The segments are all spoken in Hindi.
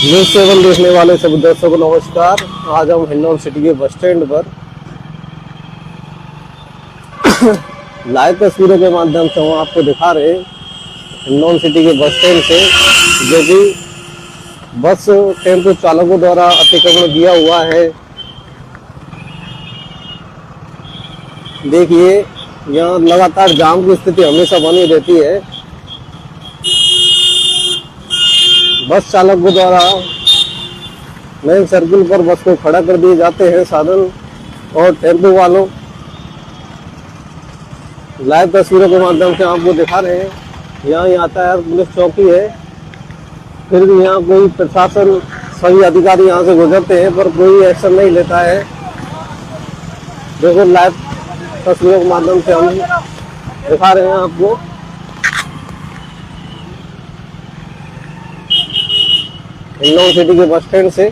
न्यूज 7 देखने वाले सभी दर्शकों को नमस्कार। आज हम हिंडौन सिटी के बस स्टैंड पर लाइव तस्वीरों के माध्यम से हम आपको दिखा रहे हैं हिंडौन सिटी के बस स्टैंड से, जो कि बस टेम्पो चालकों द्वारा अतिक्रमण किया हुआ है। देखिए, यहाँ लगातार जाम की स्थिति हमेशा बनी रहती है। बस चालकों द्वारा मेन सर्किल पर बस को खड़ा कर दिए जाते हैं साधन, और टेम्पो वालों लाइव तस्वीरों के माध्यम से आपको दिखा रहे हैं। यहाँ यातायात पुलिस चौकी है, फिर भी यहाँ कोई प्रशासन, सभी अधिकारी यहाँ से गुजरते हैं पर कोई एक्शन नहीं लेता है। देखो, लाइव तस्वीरों के माध्यम से हम दिखा रहे हैं आपको। हिंडौन सिटी के बस स्टैंड से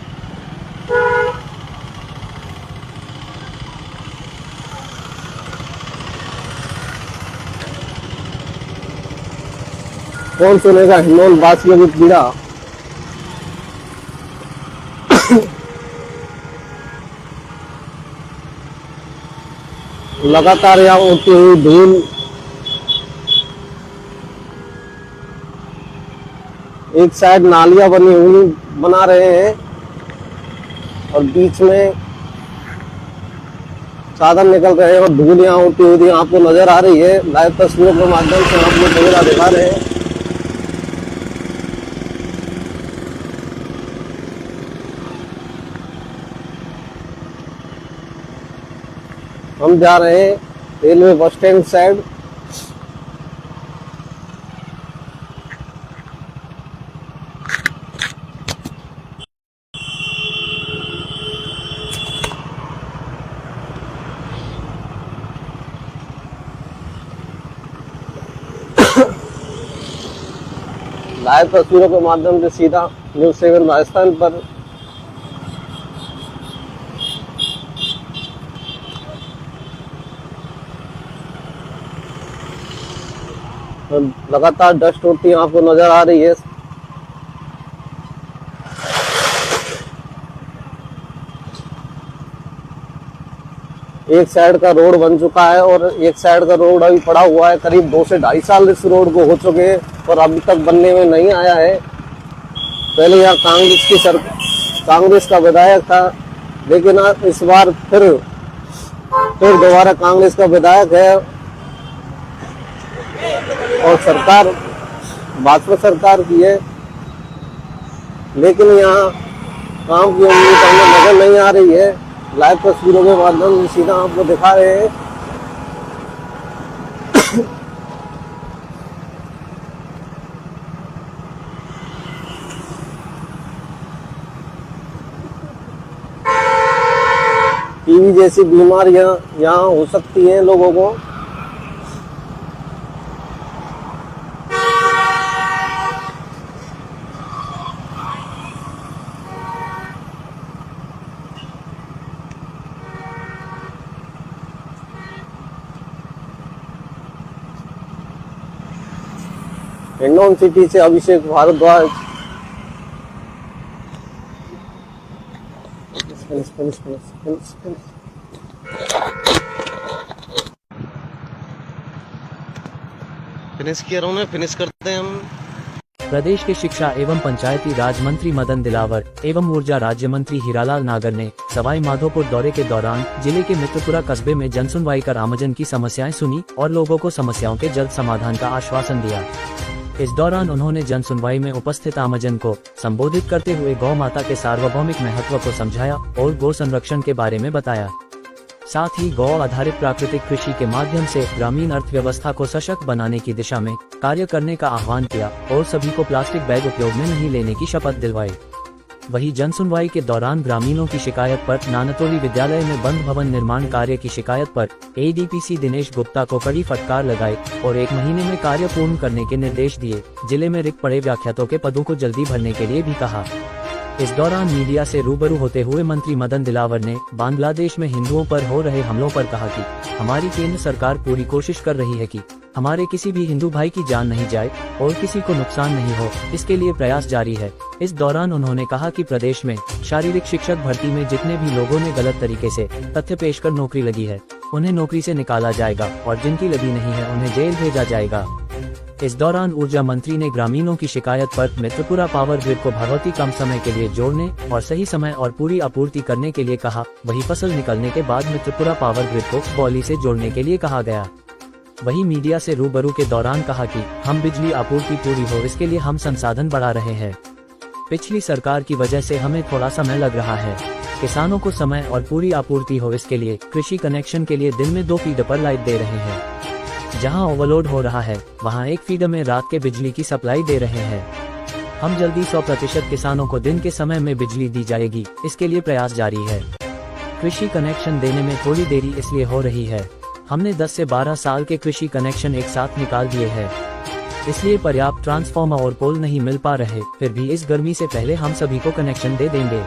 कौन सुनेगा हिंडौन वासियों की पीड़ा। लगातार यहाँ उड़ती हुई धूल, एक साइड नालियां बना रहे हैं और बीच में साधन निकल रहे हैं और धूल यहाँ उड़ती हुई आपको नजर आ रही है। लाइव तस्वीरों के माध्यम से आपको तस्वीरें दिखा रहे हैं। हम जा रहे हैं railway bus stand side. Live तस्वीरों के माध्यम से सीधा न्यूज 7 राजस्थान पर लगातार डस्ट उड़ती आपको नजर आ रही है। एक साइड का रोड बन चुका है और एक साइड का रोड अभी पड़ा हुआ है। करीब 2 से 2.5 साल इस रोड को हो चुके हैं और अभी तक बनने में नहीं आया है। पहले यहाँ कांग्रेस का विधायक था, लेकिन इस बार फिर दोबारा कांग्रेस का विधायक है और सरकार भाजपा सरकार की है, लेकिन यहाँ काम की उम्मीद हमें नजर नहीं आ रही है। लाइव तस्वीरों के माध्यम से सीधा आपको दिखा रहे हैं। टीबी जैसी बीमारियां यहाँ हो सकती हैं लोगों को। हिंडौन सिटी से अभिषेक भारद्वाज। फिनिश किया रहा हूँ, फिनिश करते हैं हम। प्रदेश के शिक्षा एवं पंचायती राज मंत्री मदन दिलावर एवं ऊर्जा राज्य मंत्री हीरालाल नागर ने सवाई माधोपुर दौरे के दौरान जिले के मित्रपुरा कस्बे में जनसुनवाई कर आमजन की समस्याएं सुनी और लोगों को समस्याओं के जल्द समाधान का आश्वासन दिया। इस दौरान उन्होंने जनसुनवाई में उपस्थित आमजन को संबोधित करते हुए गौ माता के सार्वभौमिक महत्व को समझाया और गौ संरक्षण के बारे में बताया। साथ ही गौ आधारित प्राकृतिक कृषि के माध्यम से ग्रामीण अर्थव्यवस्था को सशक्त बनाने की दिशा में कार्य करने का आह्वान किया और सभी को प्लास्टिक बैग उपयोग में नहीं लेने की शपथ दिलवाई। वहीं जनसुनवाई के दौरान ग्रामीणों की शिकायत पर नानतोली विद्यालय में बंद भवन निर्माण कार्य की शिकायत पर एडीपीसी दिनेश गुप्ता को कड़ी फटकार लगाई और 1 महीने में कार्य पूर्ण करने के निर्देश दिए। जिले में रिक्त पड़े व्याख्यातों के पदों को जल्दी भरने के लिए भी कहा। इस दौरान मीडिया से रूबरू होते हुए मंत्री मदन दिलावर ने बांग्लादेश में हिंदुओं पर हो रहे हमलों पर कहा कि हमारी केंद्र सरकार पूरी कोशिश कर रही है कि हमारे किसी भी हिंदू भाई की जान नहीं जाए और किसी को नुकसान नहीं हो, इसके लिए प्रयास जारी है। इस दौरान उन्होंने कहा कि प्रदेश में शारीरिक शिक्षक भर्ती में जितने भी लोगों ने गलत तरीके से तथ्य पेश कर नौकरी लगी है उन्हें नौकरी से निकाला जाएगा और जिनकी लगी नहीं है उन्हें जेल भेजा जाएगा। इस दौरान ऊर्जा मंत्री ने ग्रामीणों की शिकायत पर मित्रपुरा पावर ग्रिड को बहुत ही कम समय के लिए जोड़ने और सही समय और पूरी आपूर्ति करने के लिए कहा। वही फसल निकलने के बाद मित्रपुरा पावर ग्रिड को बौली से जोड़ने के लिए कहा गया। वही मीडिया से रूबरू के दौरान कहा कि हम बिजली आपूर्ति पूरी हो इसके लिए हम संसाधन बढ़ा रहे हैं। पिछली सरकार की वजह से हमें थोड़ा समय लग रहा है। किसानों को समय और पूरी आपूर्ति हो इसके लिए कृषि कनेक्शन के लिए दिन में 2 फीडर पर लाइट दे रहे हैं। जहां ओवरलोड हो रहा है वहां 1 फीडर में रात के बिजली की सप्लाई दे रहे हैं। हम जल्दी 100% किसानों को दिन के समय में बिजली दी जाएगी, इसके लिए प्रयास जारी है। कृषि कनेक्शन देने में थोड़ी देरी इसलिए हो रही है, हमने 10 से 12 साल के कृषि कनेक्शन एक साथ निकाल दिए हैं, इसलिए पर्याप्त ट्रांसफार्मर और पोल नहीं मिल पा रहे। फिर भी इस गर्मी से पहले हम सभी को कनेक्शन दे देंगे।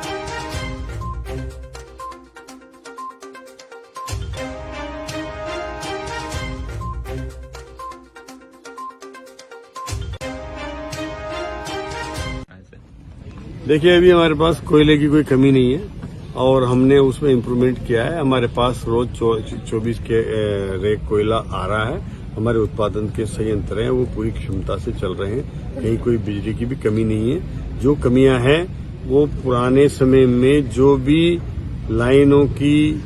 देखिए, अभी हमारे पास कोयले की कोई कमी नहीं है और हमने उसमें इम्प्रूवमेंट किया है। हमारे पास रोज 24 के रेक कोयला आ रहा है। हमारे उत्पादन के संयंत्र हैं वो पूरी क्षमता से चल रहे हैं, कहीं कोई बिजली की भी कमी नहीं है। जो कमियां हैं वो पुराने समय में जो भी लाइनों की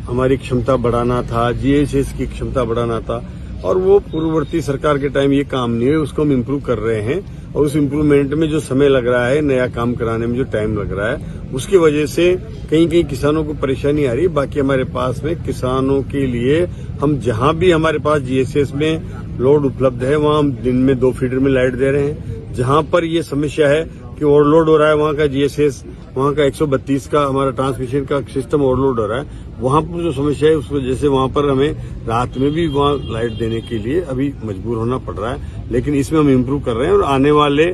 हमारी क्षमता बढ़ाना था, जीएसएस की क्षमता बढ़ाना था, और वो पूर्ववर्ती सरकार के टाइम ये काम नहीं है, उसको हम इम्प्रूव कर रहे हैं। और उस इम्प्रूवमेंट में जो समय लग रहा है, नया काम कराने में जो टाइम लग रहा है, उसकी वजह से कहीं कहीं किसानों को परेशानी आ रही है। बाकी हमारे पास में किसानों के लिए हम जहां भी हमारे पास जीएसएस में लोड उपलब्ध है वहां हम दिन में 2 फीडर में लाइट दे रहे हैं। जहां पर ये समस्या है कि ओवरलोड हो रहा है, वहां का जीएसएस, वहां का 132 का हमारा ट्रांसमिशन का सिस्टम ओवरलोड हो रहा है, वहां पर जो समस्या है उस वजह से वहां पर हमें रात में भी वहां लाइट देने के लिए अभी मजबूर होना पड़ रहा है। लेकिन इसमें हम इम्प्रूव कर रहे हैं और आने वाले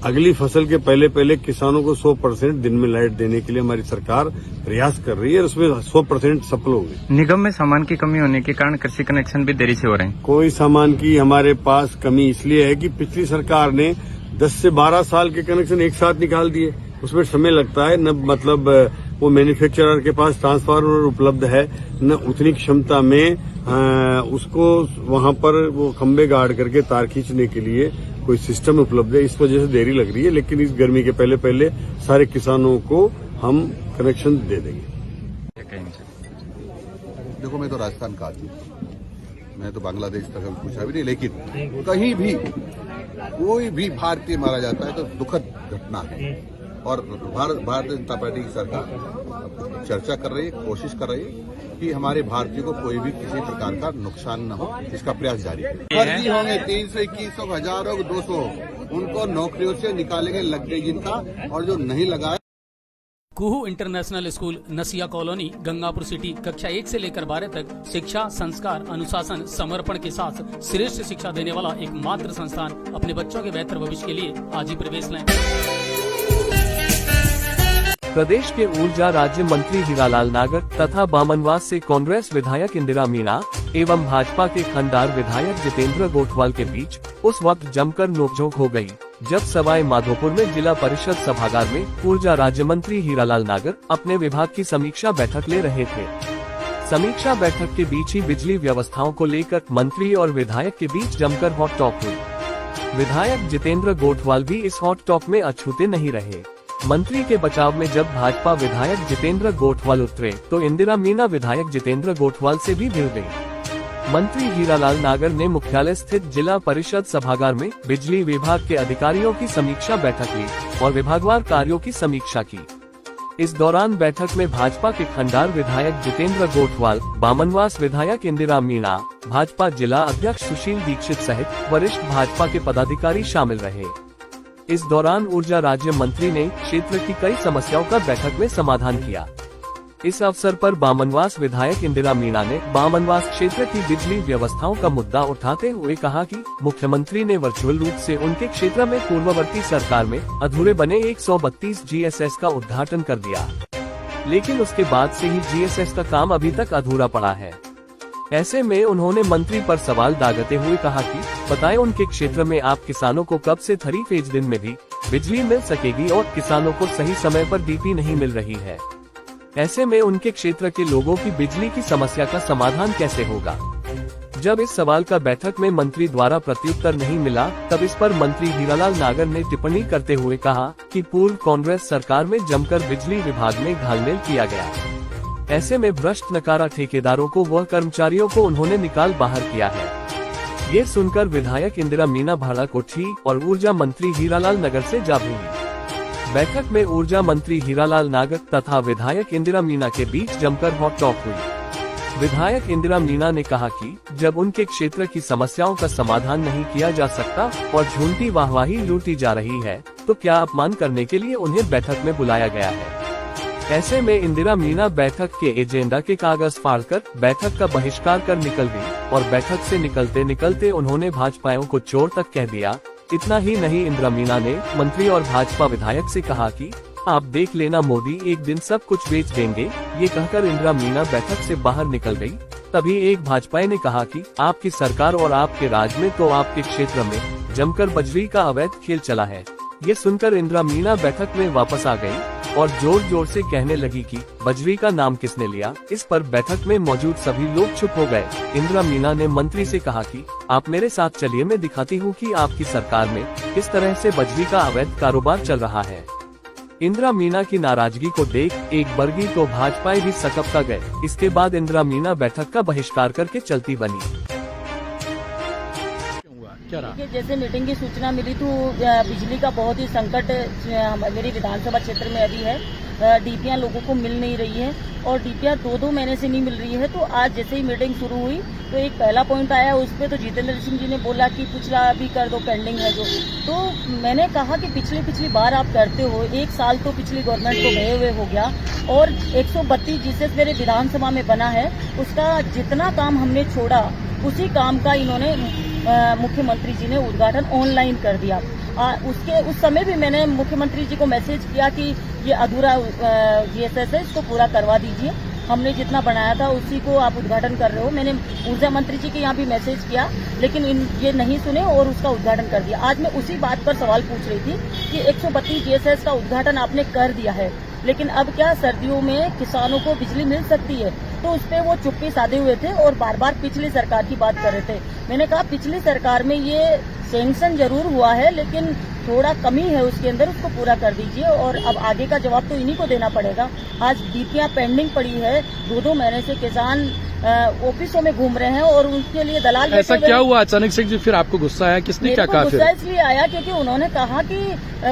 अगली फसल के पहले किसानों को 100% दिन में लाइट देने के लिए हमारी सरकार प्रयास कर रही है और उसमें 100% सफल होंगे। निगम में सामान की कमी होने के कारण कृषि कनेक्शन भी देरी से हो रहे हैं। कोई सामान की हमारे पास कमी इसलिए है कि पिछली सरकार ने 10 से 12 साल के कनेक्शन एक साथ निकाल दिए। उसमें समय लगता है, न मतलब वो मैन्युफैक्चरर के पास ट्रांसफार्मर उपलब्ध है, न उतनी क्षमता में उसको वहां पर वो खंबे गाड़ करके तार खींचने के लिए कोई सिस्टम उपलब्ध है। इस वजह से देरी लग रही है, लेकिन इस गर्मी के पहले सारे किसानों को हम कनेक्शन दे देंगे। देखो, मैं तो राजस्थान का आदमी, मैं तो बांग्लादेश तक कभी पूछा भी नहीं, लेकिन कहीं भी कोई भी भारतीय मारा जाता है तो दुखद घटना है। और भारतीय जनता पार्टी की सरकार चर्चा कर रही है, कोशिश कर रही है कि हमारे भारतीयों को कोई भी किसी प्रकार का नुकसान न हो, इसका प्रयास जारी है। फर्जी होंगे 300, 2100, 1000 और 200, उनको नौकरियों से निकालेंगे, लग गई जिनका, और जो नहीं लगा है। कुहू इंटरनेशनल स्कूल, नसिया कॉलोनी, गंगापुर सिटी, कक्षा 1 से लेकर 12 तक शिक्षा, संस्कार, अनुशासन, समर्पण के साथ श्रेष्ठ शिक्षा देने वाला एकमात्र संस्थान। अपने बच्चों के बेहतर भविष्य के लिए आज ही प्रवेश लें। प्रदेश के ऊर्जा राज्य मंत्री हीरालाल नागर तथा बामनवास से कांग्रेस विधायक इंदिरा मीणा एवं भाजपा के खंडार विधायक जितेंद्र गोठवाल के बीच उस वक्त जमकर नोकझोंक हो गई, जब सवाई माधोपुर में जिला परिषद सभागार में ऊर्जा राज्य मंत्री हीरालाल नागर अपने विभाग की समीक्षा बैठक ले रहे थे। समीक्षा बैठक के बीच ही बिजली व्यवस्थाओं को लेकर मंत्री और विधायक के बीच जमकर हॉट टॉक हुई। विधायक जितेंद्र गोठवाल भी इस हॉट टॉक में अछूते नहीं रहे। मंत्री के बचाव में जब भाजपा विधायक जितेंद्र गोठवाल उतरे तो इंदिरा मीणा विधायक जितेंद्र गोठवाल से भी भिड़ गयी। मंत्री हीरालाल नागर ने मुख्यालय स्थित जिला परिषद सभागार में बिजली विभाग के अधिकारियों की समीक्षा बैठक ली और विभागवार कार्यों की समीक्षा की। इस दौरान बैठक में भाजपा के खंडार विधायक जितेंद्र गोठवाल, बामनवास विधायक इंदिरा मीणा, भाजपा जिला अध्यक्ष सुशील दीक्षित सहित वरिष्ठ भाजपा के पदाधिकारी शामिल रहे। इस दौरान ऊर्जा राज्य मंत्री ने क्षेत्र की कई समस्याओं का बैठक में समाधान किया। इस अवसर पर बामनवास विधायक इंदिरा मीणा ने बामनवास क्षेत्र की बिजली व्यवस्थाओं का मुद्दा उठाते हुए कहा कि मुख्यमंत्री ने वर्चुअल रूप से उनके क्षेत्र में पूर्ववर्ती सरकार में अधूरे बने 132 जीएसएस का उद्घाटन कर दिया, लेकिन उसके बाद से ही जीएसएस का काम अभी तक अधूरा पड़ा है। ऐसे में उन्होंने मंत्री पर सवाल दागते हुए कहा कि बताएं उनके क्षेत्र में आप किसानों को कब से 3 फेज दिन में भी बिजली मिल सकेगी और किसानों को सही समय पर डीपी नहीं मिल रही है। ऐसे में उनके क्षेत्र के लोगों की बिजली की समस्या का समाधान कैसे होगा? जब इस सवाल का बैठक में मंत्री द्वारा प्रत्युत्तर नहीं मिला, तब इस पर मंत्री हीरालाल नागर ने टिप्पणी करते हुए कहा कि पूर्व कांग्रेस सरकार में जमकर बिजली विभाग में घालमेल किया गया। ऐसे में भ्रष्ट नकारा ठेकेदारों को व कर्मचारियों को उन्होंने निकाल बाहर किया है। ये सुनकर विधायक इंदिरा मीना भड़क उठी और ऊर्जा मंत्री हीरालाल नागर से जा भिड़ी। बैठक में ऊर्जा मंत्री हीरालाल नागर तथा विधायक इंदिरा मीना के बीच जमकर हॉट टॉक हुई। विधायक इंदिरा मीना ने कहा कि जब उनके क्षेत्र की समस्याओं का समाधान नहीं किया जा सकता और झूठी वाहवाही लूटी जा रही है, तो क्या अपमान करने के लिए उन्हें बैठक में बुलाया गया है? ऐसे में इंदिरा मीना बैठक के एजेंडा के कागज फाड़कर बैठक का बहिष्कार कर निकल गई और बैठक से निकलते निकलते उन्होंने भाजपाइयों को चोर तक कह दिया। इतना ही नहीं, इंदिरा मीना ने मंत्री और भाजपा विधायक से कहा कि आप देख लेना, मोदी एक दिन सब कुछ बेच देंगे। ये कहकर इंदिरा मीना बैठक से बाहर निकल गई। तभी एक भाजपाई ने कहा कि आपकी सरकार और आपके राज में तो आपके क्षेत्र में जमकर बजरी का अवैध खेल चला है। ये सुनकर इंदिरा मीना बैठक में वापस आ गई और जोर जोर से कहने लगी कि बजरी का नाम किसने लिया। इस पर बैठक में मौजूद सभी लोग चुप हो गए। इंदिरा मीना ने मंत्री से कहा कि आप मेरे साथ चलिए, मैं दिखाती हूँ कि आपकी सरकार में किस तरह से बजरी का अवैध कारोबार चल रहा है। इंदिरा मीना की नाराजगी को देख एक बरगी तो भाजपाई भी सकपता गए। इसके बाद इंदिरा मीना बैठक का बहिष्कार करके चलती बनी। देखिए, जैसे मीटिंग की सूचना मिली तो बिजली का बहुत ही संकट मेरी विधानसभा क्षेत्र में अभी है। डीपीयां लोगों को मिल नहीं रही है और डीपीयां 2-2 महीने से नहीं मिल रही है। तो आज जैसे ही मीटिंग शुरू हुई तो एक पहला पॉइंट आया, उस पर तो जितेंद्र सिंह जी ने बोला कि पिछला अभी कर दो, पेंडिंग है जो। तो मैंने कहा कि पिछली बार आप करते हो, 1 साल तो पिछली गवर्नमेंट को गए हुए हो गया और 132 जिससे मेरे विधानसभा में बना है, उसका जितना काम हमने छोड़ा उसी काम का इन्होंने मुख्यमंत्री जी ने उद्घाटन ऑनलाइन कर दिया। उस समय भी मैंने मुख्यमंत्री जी को मैसेज किया कि ये अधूरा जीएसएस है, इसको पूरा करवा दीजिए। हमने जितना बनाया था उसी को आप उद्घाटन कर रहे हो। मैंने ऊर्जा मंत्री जी के यहाँ भी मैसेज किया, लेकिन ये नहीं सुने और उसका उद्घाटन कर दिया। आज मैं उसी बात पर सवाल पूछ रही थी कि 132 जीएसएस का उद्घाटन आपने कर दिया है, लेकिन अब क्या सर्दियों में किसानों को बिजली मिल सकती है? तो उस पर वो चुप्पी साधे हुए थे और बार बार पिछली सरकार की बात कर रहे थे। मैंने कहा पिछली सरकार में ये सैंक्शन जरूर हुआ है, लेकिन थोड़ा कमी है उसके अंदर, उसको पूरा कर दीजिए और अब आगे का जवाब तो इन्हीं को देना पड़ेगा। आज डीपीयां पेंडिंग पड़ी है, 2-2 महीने से किसान ऑफिसों में घूम रहे हैं और उनके लिए दलाल। ऐसा क्या हुआ अचानक से फिर आपको गुस्सा आया? किसने क्या कहा? गुस्सा इसलिए आया क्योंकि उन्होंने कहा कि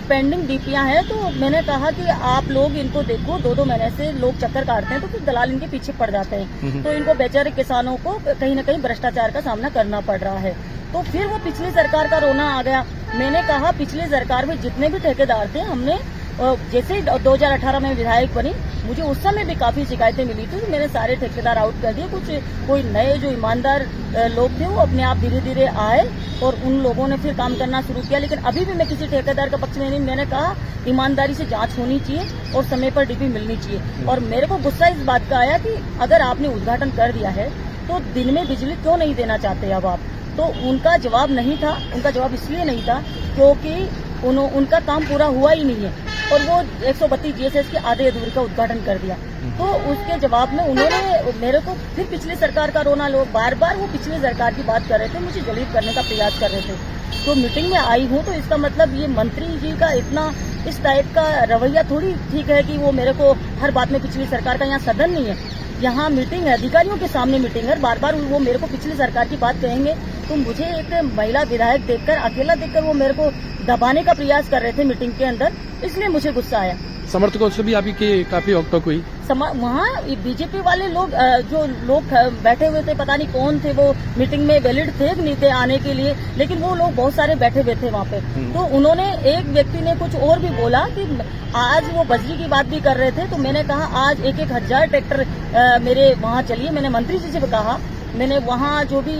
पेंडिंग डीपीयां हैं। तो मैंने कहा कि आप लोग इनको देखो, 2-2 महीने से लोग चक्कर काटते हैं तो फिर दलाल इनके पीछे पड़ जाते हैं। तो इनको बेचारे किसानों को कहीं न कहीं भ्रष्टाचार का सामना करना पड़ रहा है। तो फिर वो पिछली सरकार का रोना आ गया। मैंने कहा पिछली सरकार में जितने भी ठेकेदार थे, हमने जैसे ही 2018 में विधायक बनी, मुझे उस समय भी काफी शिकायतें मिली थी। तो मैंने सारे ठेकेदार आउट कर दिए। कोई नए जो ईमानदार लोग थे वो अपने आप धीरे धीरे आए और उन लोगों ने फिर काम करना शुरू किया। लेकिन अभी भी मैं किसी ठेकेदार का पक्ष में नहीं। मैंने कहा ईमानदारी से जांच होनी चाहिए और समय पर डीपी मिलनी चाहिए। और मेरे को गुस्सा इस बात का आया कि अगर आपने उद्घाटन कर दिया है तो दिन में बिजली क्यों नहीं देना चाहते अब आप? तो उनका जवाब नहीं था। उनका जवाब इसलिए नहीं था क्योंकि उनका काम पूरा हुआ ही नहीं है और वो 132 जीएसएस के आधे अधूरे का उद्घाटन कर दिया। तो उसके जवाब में उन्होंने मेरे को फिर पिछली सरकार का रोना लो, बार बार वो पिछली सरकार की बात कर रहे थे, मुझे जलील करने का प्रयास कर रहे थे। तो मीटिंग में आई हूँ तो इसका मतलब ये मंत्री जी का इतना इस टाइप का रवैया थोड़ी ठीक है कि वो मेरे को हर बात में पिछली सरकार का, यहाँ सदन नहीं है, यहाँ मीटिंग है, अधिकारियों के सामने मीटिंग है, बार बार वो मेरे को पिछली सरकार की बात कहेंगे। तो मुझे एक महिला विधायक देखकर, अकेला देखकर वो मेरे को दबाने का प्रयास कर रहे थे मीटिंग के अंदर, इसलिए मुझे गुस्सा आया। समर्थकों से भी अभी की काफी रोकटोक हुई। वहाँ बीजेपी वाले लोग जो लोग बैठे हुए थे, पता नहीं कौन थे, वो मीटिंग में वैलिड थे नहीं थे आने के लिए, लेकिन वो लोग बहुत सारे बैठे हुए थे वहाँ पे। तो उन्होंने, एक व्यक्ति ने कुछ और भी बोला कि आज वो बजरी की बात भी कर रहे थे। तो मैंने कहा आज 1,000 ट्रैक्टर मेरे वहाँ चलिए। मैंने मंत्री जी से भी कहा, मैंने वहाँ जो भी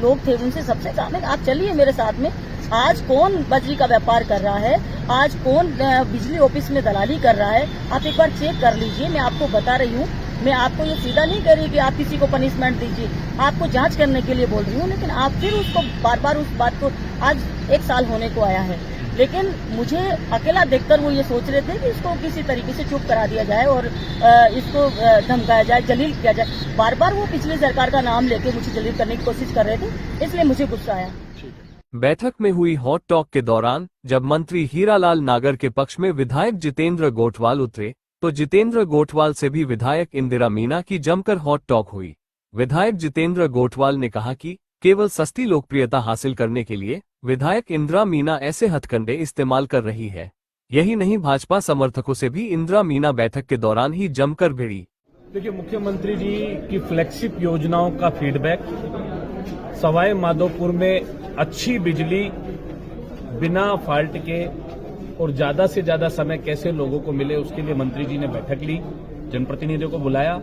लोग थे उनसे सबसे कहा आप चलिए मेरे साथ में। आज कौन बजरी का व्यापार कर रहा है, आज कौन बिजली ऑफिस में दलाली कर रहा है, आप एक बार चेक कर लीजिए। मैं आपको बता रही हूँ, मैं आपको ये सीधा नहीं कर रही कि आप किसी को पनिशमेंट दीजिए, आपको जांच करने के लिए बोल रही हूँ। लेकिन आप फिर उसको बार बार उस बात को, आज 1 साल होने को आया है, लेकिन मुझे अकेला देखकर वो ये सोच रहे थे कि इसको किसी तरीके से चुप करा दिया जाए और इसको धमकाया जाए, जलील किया जाए। बार बार वो पिछली सरकार का नाम लेके मुझे जलील करने की कोशिश कर रहे थे, इसलिए मुझे गुस्सा आया। बैठक में हुई हॉट टॉक के दौरान जब मंत्री हीरालाल नागर के पक्ष में विधायक जितेंद्र गोठवाल उतरे तो जितेंद्र गोठवाल से भी विधायक इंदिरा मीना की जमकर हॉट टॉक हुई। विधायक जितेंद्र गोठवाल ने कहा कि केवल सस्ती लोकप्रियता हासिल करने के लिए विधायक इंदिरा मीना ऐसे हथकंडे इस्तेमाल कर रही है। यही नहीं, भाजपा समर्थकों से भी इंदिरा मीना बैठक के दौरान ही जमकर भिड़ी। देखिए, मुख्यमंत्री जी की फ्लैगशिप योजनाओं का फीडबैक, सवाई माधोपुर में अच्छी बिजली बिना फॉल्ट के और ज्यादा से ज्यादा समय कैसे लोगों को मिले, उसके लिए मंत्री जी ने बैठक ली, जनप्रतिनिधियों को बुलाया।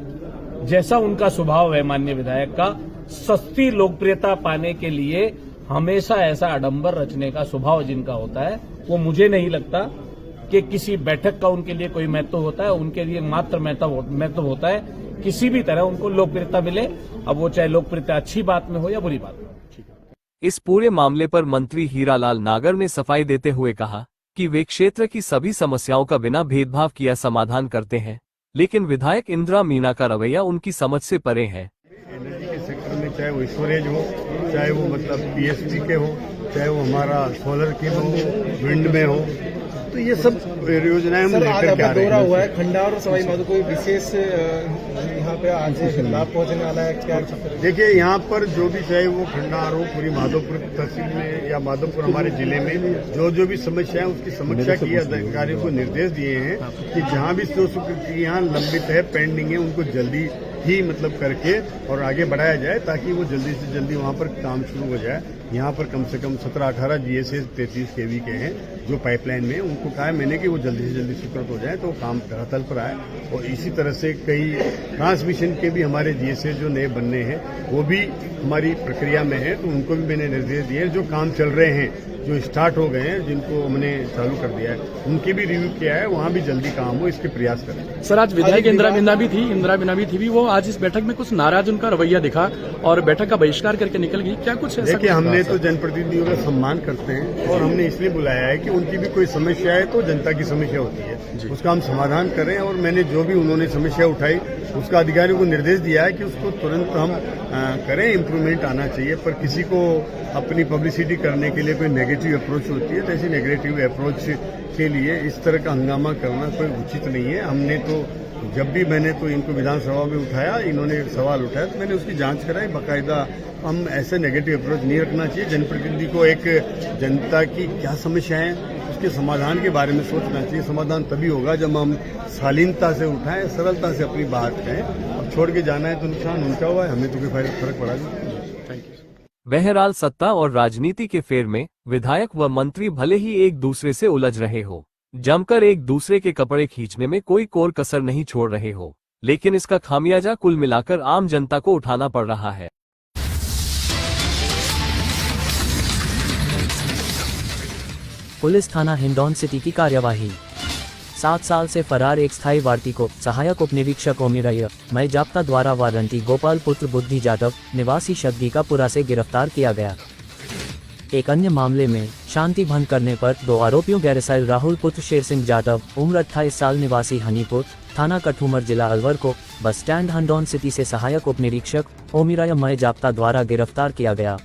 जैसा उनका स्वभाव है माननीय विधायक का, सस्ती लोकप्रियता पाने के लिए हमेशा ऐसा आडंबर रचने का स्वभाव जिनका होता है, वो मुझे नहीं लगता कि किसी बैठक का उनके लिए कोई महत्व होता है। उनके लिए मात्र महत्व होता है किसी भी तरह उनको लोकप्रियता मिले, अब वो चाहे लोकप्रियता अच्छी बात में हो या बुरी बात में। इस पूरे मामले पर मंत्री हीरालाल नागर ने सफाई देते हुए कहा कि वे क्षेत्र की सभी समस्याओं का बिना भेदभाव किया समाधान करते हैं, लेकिन विधायक इंदिरा मीना का रवैया उनकी समझ से परे है। एनर्जी के सेक्टर में चाहे वो स्टोरेज हो, चाहे वो मतलब पीएसपी के हो, चाहे वो हमारा सोलर के हो, विंड में हो, तो ये सब योजनाएं हम लेकर के आ रहे हैं। हुआ है खंडा और सवाई माधोपुर कोई विशेष यहाँ पे आज लाभ पहुंचने वाला है क्या? देखिए, यहाँ पर जो भी चाहे वो खंडार हो, पूरी माधोपुर तहसील में या माधोपुर हमारे जिले में जो भी समस्या है उसकी समीक्षा की, अधिकारियों को निर्देश दिए हैं कि जहाँ भी यहाँ लंबित है, पेंडिंग है, उनको जल्दी ही मतलब करके और आगे बढ़ाया जाए ताकि वो जल्दी से जल्दी वहाँ पर काम शुरू हो जाए। यहाँ पर कम से कम 17-18 जीएसएस 33 केवी के हैं जो पाइपलाइन में, उनको कहा है मैंने कि वो जल्दी से जल्दी स्वीकृत हो जाए तो काम धरातल पर आए। और इसी तरह से कई ट्रांसमिशन के भी हमारे जीएसएस जो नए बनने हैं वो भी हमारी प्रक्रिया में है, तो उनको भी मैंने निर्देश दिए। जो काम चल रहे हैं, जो स्टार्ट हो गए हैं, जिनको हमने चालू कर दिया है, उनकी भी रिव्यू किया है, वहाँ भी जल्दी काम हो इसके प्रयास करें। सर, आज विधायक इंदिरा मीना भी थी, वो आज इस बैठक में कुछ नाराज उनका रवैया दिखा और बैठक का बहिष्कार करके निकल गई, क्या कुछ? देखिए, हमने तो जनप्रतिनिधियों का सम्मान करते हैं और हमने इसलिए बुलाया है कि उनकी भी कोई समस्या है तो जनता की समस्या होती है, उसका हम समाधान करें। और मैंने जो भी उन्होंने समस्या उठाई उसका अधिकारियों को निर्देश दिया है कि उसको तुरंत हम करें, इम्प्रूवमेंट आना चाहिए। पर किसी को अपनी पब्लिसिटी करने के लिए कोई नेगेटिव अप्रोच होती है, तो ऐसी नेगेटिव अप्रोच के लिए इस तरह का हंगामा करना कोई उचित नहीं है। हमने तो जब भी मैंने तो इनको विधानसभा में उठाया, इन्होंने सवाल उठाया तो मैंने उसकी जांच कराई बाकायदा। हम ऐसे नेगेटिव अप्रोच नहीं रखना चाहिए। जनप्रतिनिधि को एक जनता की क्या समस्या है उसके समाधान के बारे में सोचना चाहिए। समाधान तभी होगा जब हम शालीनता से उठाएं, सरलता से अपनी बात कहें। अब छोड़ के जाना है तो नुकसान उनका हुआ है, हमें तो कोई फर्क पड़ा नहीं। बहरहाल सत्ता और राजनीति के फेर में विधायक व मंत्री भले ही एक दूसरे से उलझ रहे हो, जमकर एक दूसरे के कपड़े खींचने में कोई कोर कसर नहीं छोड़ रहे हो, लेकिन इसका खामियाजा कुल मिलाकर आम जनता को उठाना पड़ रहा है। पुलिस थाना हिंडौन सिटी की कार्यवाही। 7 साल से फरार एक स्थायी वार्ती को सहायक उप निरीक्षक ओमिरय मय जाप्ता द्वारा वारंटी गोपाल पुत्र बुद्धि जाटव निवासी शक्तिकापुरा से गिरफ्तार किया गया। एक अन्य मामले में शांति भंग करने पर 2 आरोपियों गैरसैल राहुल पुत्र शेर सिंह जाटव उम्र 28 साल निवासी हनीपुर थाना कठूमर जिला अलवर को बस स्टैंड हिंडौन सिटी से सहायक उप निरीक्षक ओमिरय मय जाप्ता द्वारा गिरफ्तार किया गया।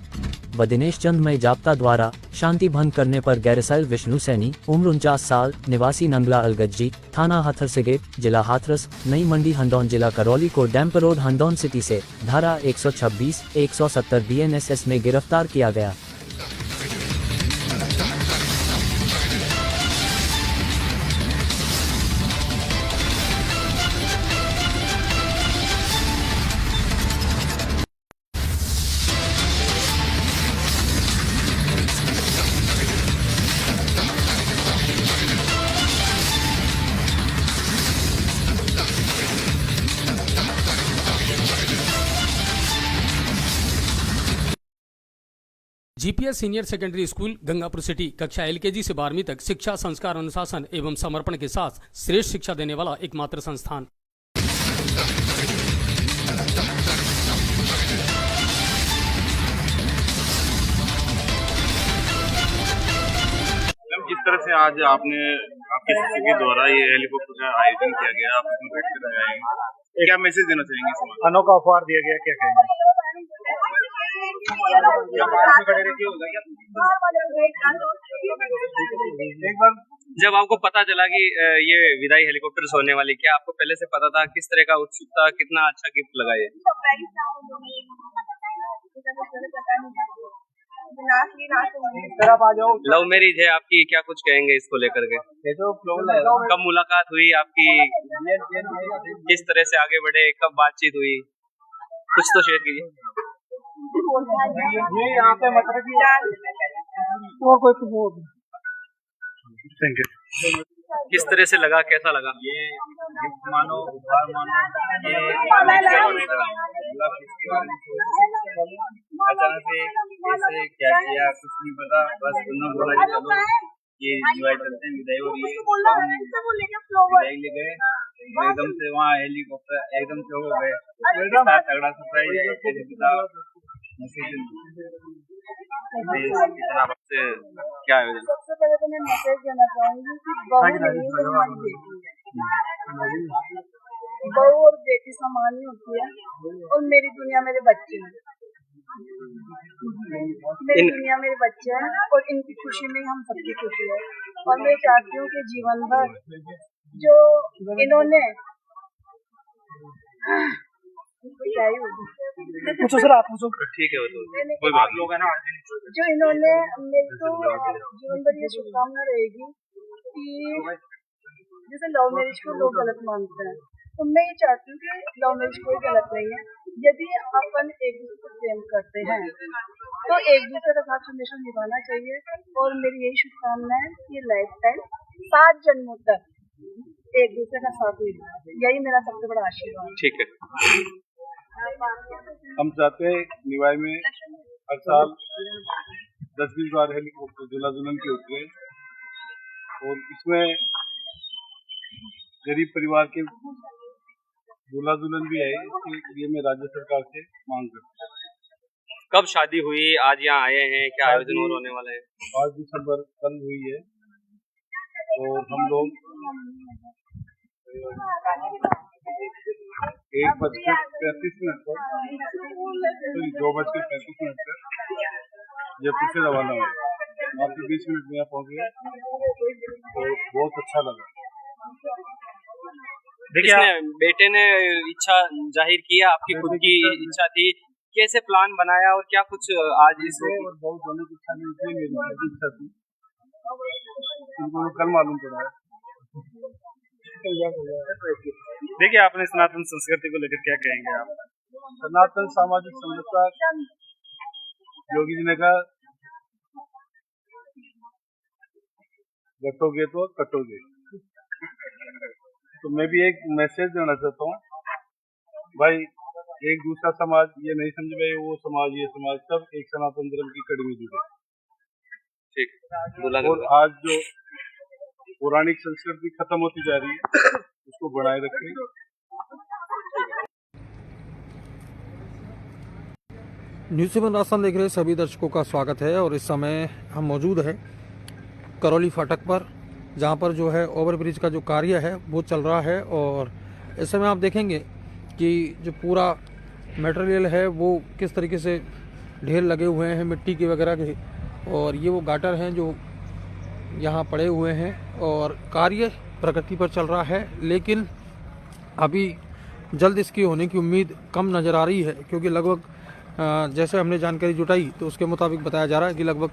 व दिनेश चंद मय जाप्ता द्वारा शांति भंग करने पर गैरसैल विष्णु सैनी उम्र 49 साल निवासी नंगला अलगज्जी थाना हाथरसगेट जिला हाथरस नई मंडी हिंडौन जिला करौली को डैम्पर रोड हिंडौन सिटी से धारा 126, 170 BNSS में गिरफ्तार किया गया। GPS senior secondary school Gangapur city कक्षा LKG से 12वीं तक शिक्षा, संस्कार, अनुशासन एवं समर्पण के साथ श्रेष्ठ शिक्षा देने वाला एकमात्र संस्थान। जिस तरह से आज आपने आपके सचिव के द्वारा ये हेलीकॉप्टर का आयोजन किया गया, आप उसमें बैठ कर आएंगे, क्या मैसेज देना चाहेंगे समाज को? अनोखा उपहार दिया गया, क्या कहेंगे? जब आपको पता चला कि ये विदाई हेलीकॉप्टर से होने वाली, क्या आपको पहले से पता था? किस तरह का उत्सुकता, कितना अच्छा गिफ्ट लगा ये? लव मैरिज है आपकी, क्या कुछ कहेंगे इसको लेकर के? कब मुलाकात हुई आपकी, किस तरह से आगे बढ़े, कब बातचीत हुई, कुछ तो शेयर कीजिए। Thank you. किस तरह से लगा, कैसा लगा? ये गिफ्ट मानो, उपहार मानो, अचानक से कैसे क्या किया कुछ नहीं पता, बस उन्होंने बोला कि चलो ये एंजॉय करते हैं, विदाई हो रही है, विदाई ले गए एकदम से, वहाँ हेलीकॉप्टर एकदम से हो गए, तगड़ा सरप्राइज है। क्या आयोजन? सबसे पहले तो मैं मैसेज देना चाहूंगी कि बहू और बेटी समान ही होती है, और मेरी दुनिया मेरे बच्चे हैं, मेरी दुनिया मेरे बच्चे हैं, और इनकी खुशी में हम सबकी खुशी है। और मैं चाहती हूँ कि जीवन भर जो इन्होंने पूछो सर, आप पूछो। ठीक है, वो तो कोई बात नहीं है ना। जो इन्होंने, मेरी तो जीवन भर ये शुभकामना रहेगी कि जैसे लव मैरिज को लोग गलत मानते हैं, तो मैं ये चाहती हूँ कि लव मैरिज कोई गलत नहीं है। यदि अपन एक दूसरे को प्रेम करते हैं तो एक दूसरे का साथ हमेशा निभाना चाहिए, और मेरी यही शुभकामना है कि लाइफ टाइम 7 जन्मों तक एक दूसरे का साथ निभाना, यही मेरा सबसे बड़ा आशीर्वाद। ठीक है। हम चाहते हैं निवाई में हर साल 10-20 बार हेलीकॉप्टर दूल्हा दुल्हन के उतरे, और इसमें गरीब परिवार के दूल्हा दुल्हन भी है, इसके लिए मैं राज्य सरकार से मांग करता हूँ। कब शादी हुई, आज यहाँ आए हैं, क्या आयोजन और होने वाला है? 5 दिसंबर कल हुई है, और हम लोग 1:35 पर 2:35 पर जयपुर से रवाना हुए, वहाँ पे 20 मिनट में यहाँ पहुँच गए, तो बहुत अच्छा लगा। देखिए, बेटे ने इच्छा जाहिर किया, आपकी खुद की इच्छा थी, कैसे प्लान बनाया और क्या कुछ आज इस बहुत होने की इच्छा नहीं थी, मेरी इच्छा थी, उनको कल मालूम पड़ा है। देखिए, आपने सनातन संस्कृति को लेकर क्या कहेंगे आप? सनातन सामाजिक समरसता, योगी जी ने कहा घटोगे तो कटोगे, तो मैं भी एक मैसेज देना चाहता हूँ भाई, एक दूसरा समाज ये नहीं समझ भाई वो समाज ये समाज, सब एक सनातन धर्म की कड़ी में जुड़े। ठीक। और आज जो पौराणिक संस्कृति खत्म होती जा रही है, उसको बनाए रखें। न्यूज़ 7 राजस्थान देख रहे सभी दर्शकों का स्वागत है, और इस समय हम मौजूद हैं करौली फाटक पर, जहां पर जो है ओवरब्रिज का जो कार्य है वो चल रहा है। और इस समय आप देखेंगे कि जो पूरा मटेरियल है वो किस तरीके से ढेर लगे हुए हैं मिट्टी के वगैरह के, और ये वो गाटर हैं जो यहाँ पड़े हुए हैं, और कार्य प्रगति पर चल रहा है, लेकिन अभी जल्द इसकी होने की उम्मीद कम नज़र आ रही है, क्योंकि लगभग जैसे हमने जानकारी जुटाई तो उसके मुताबिक बताया जा रहा है कि लगभग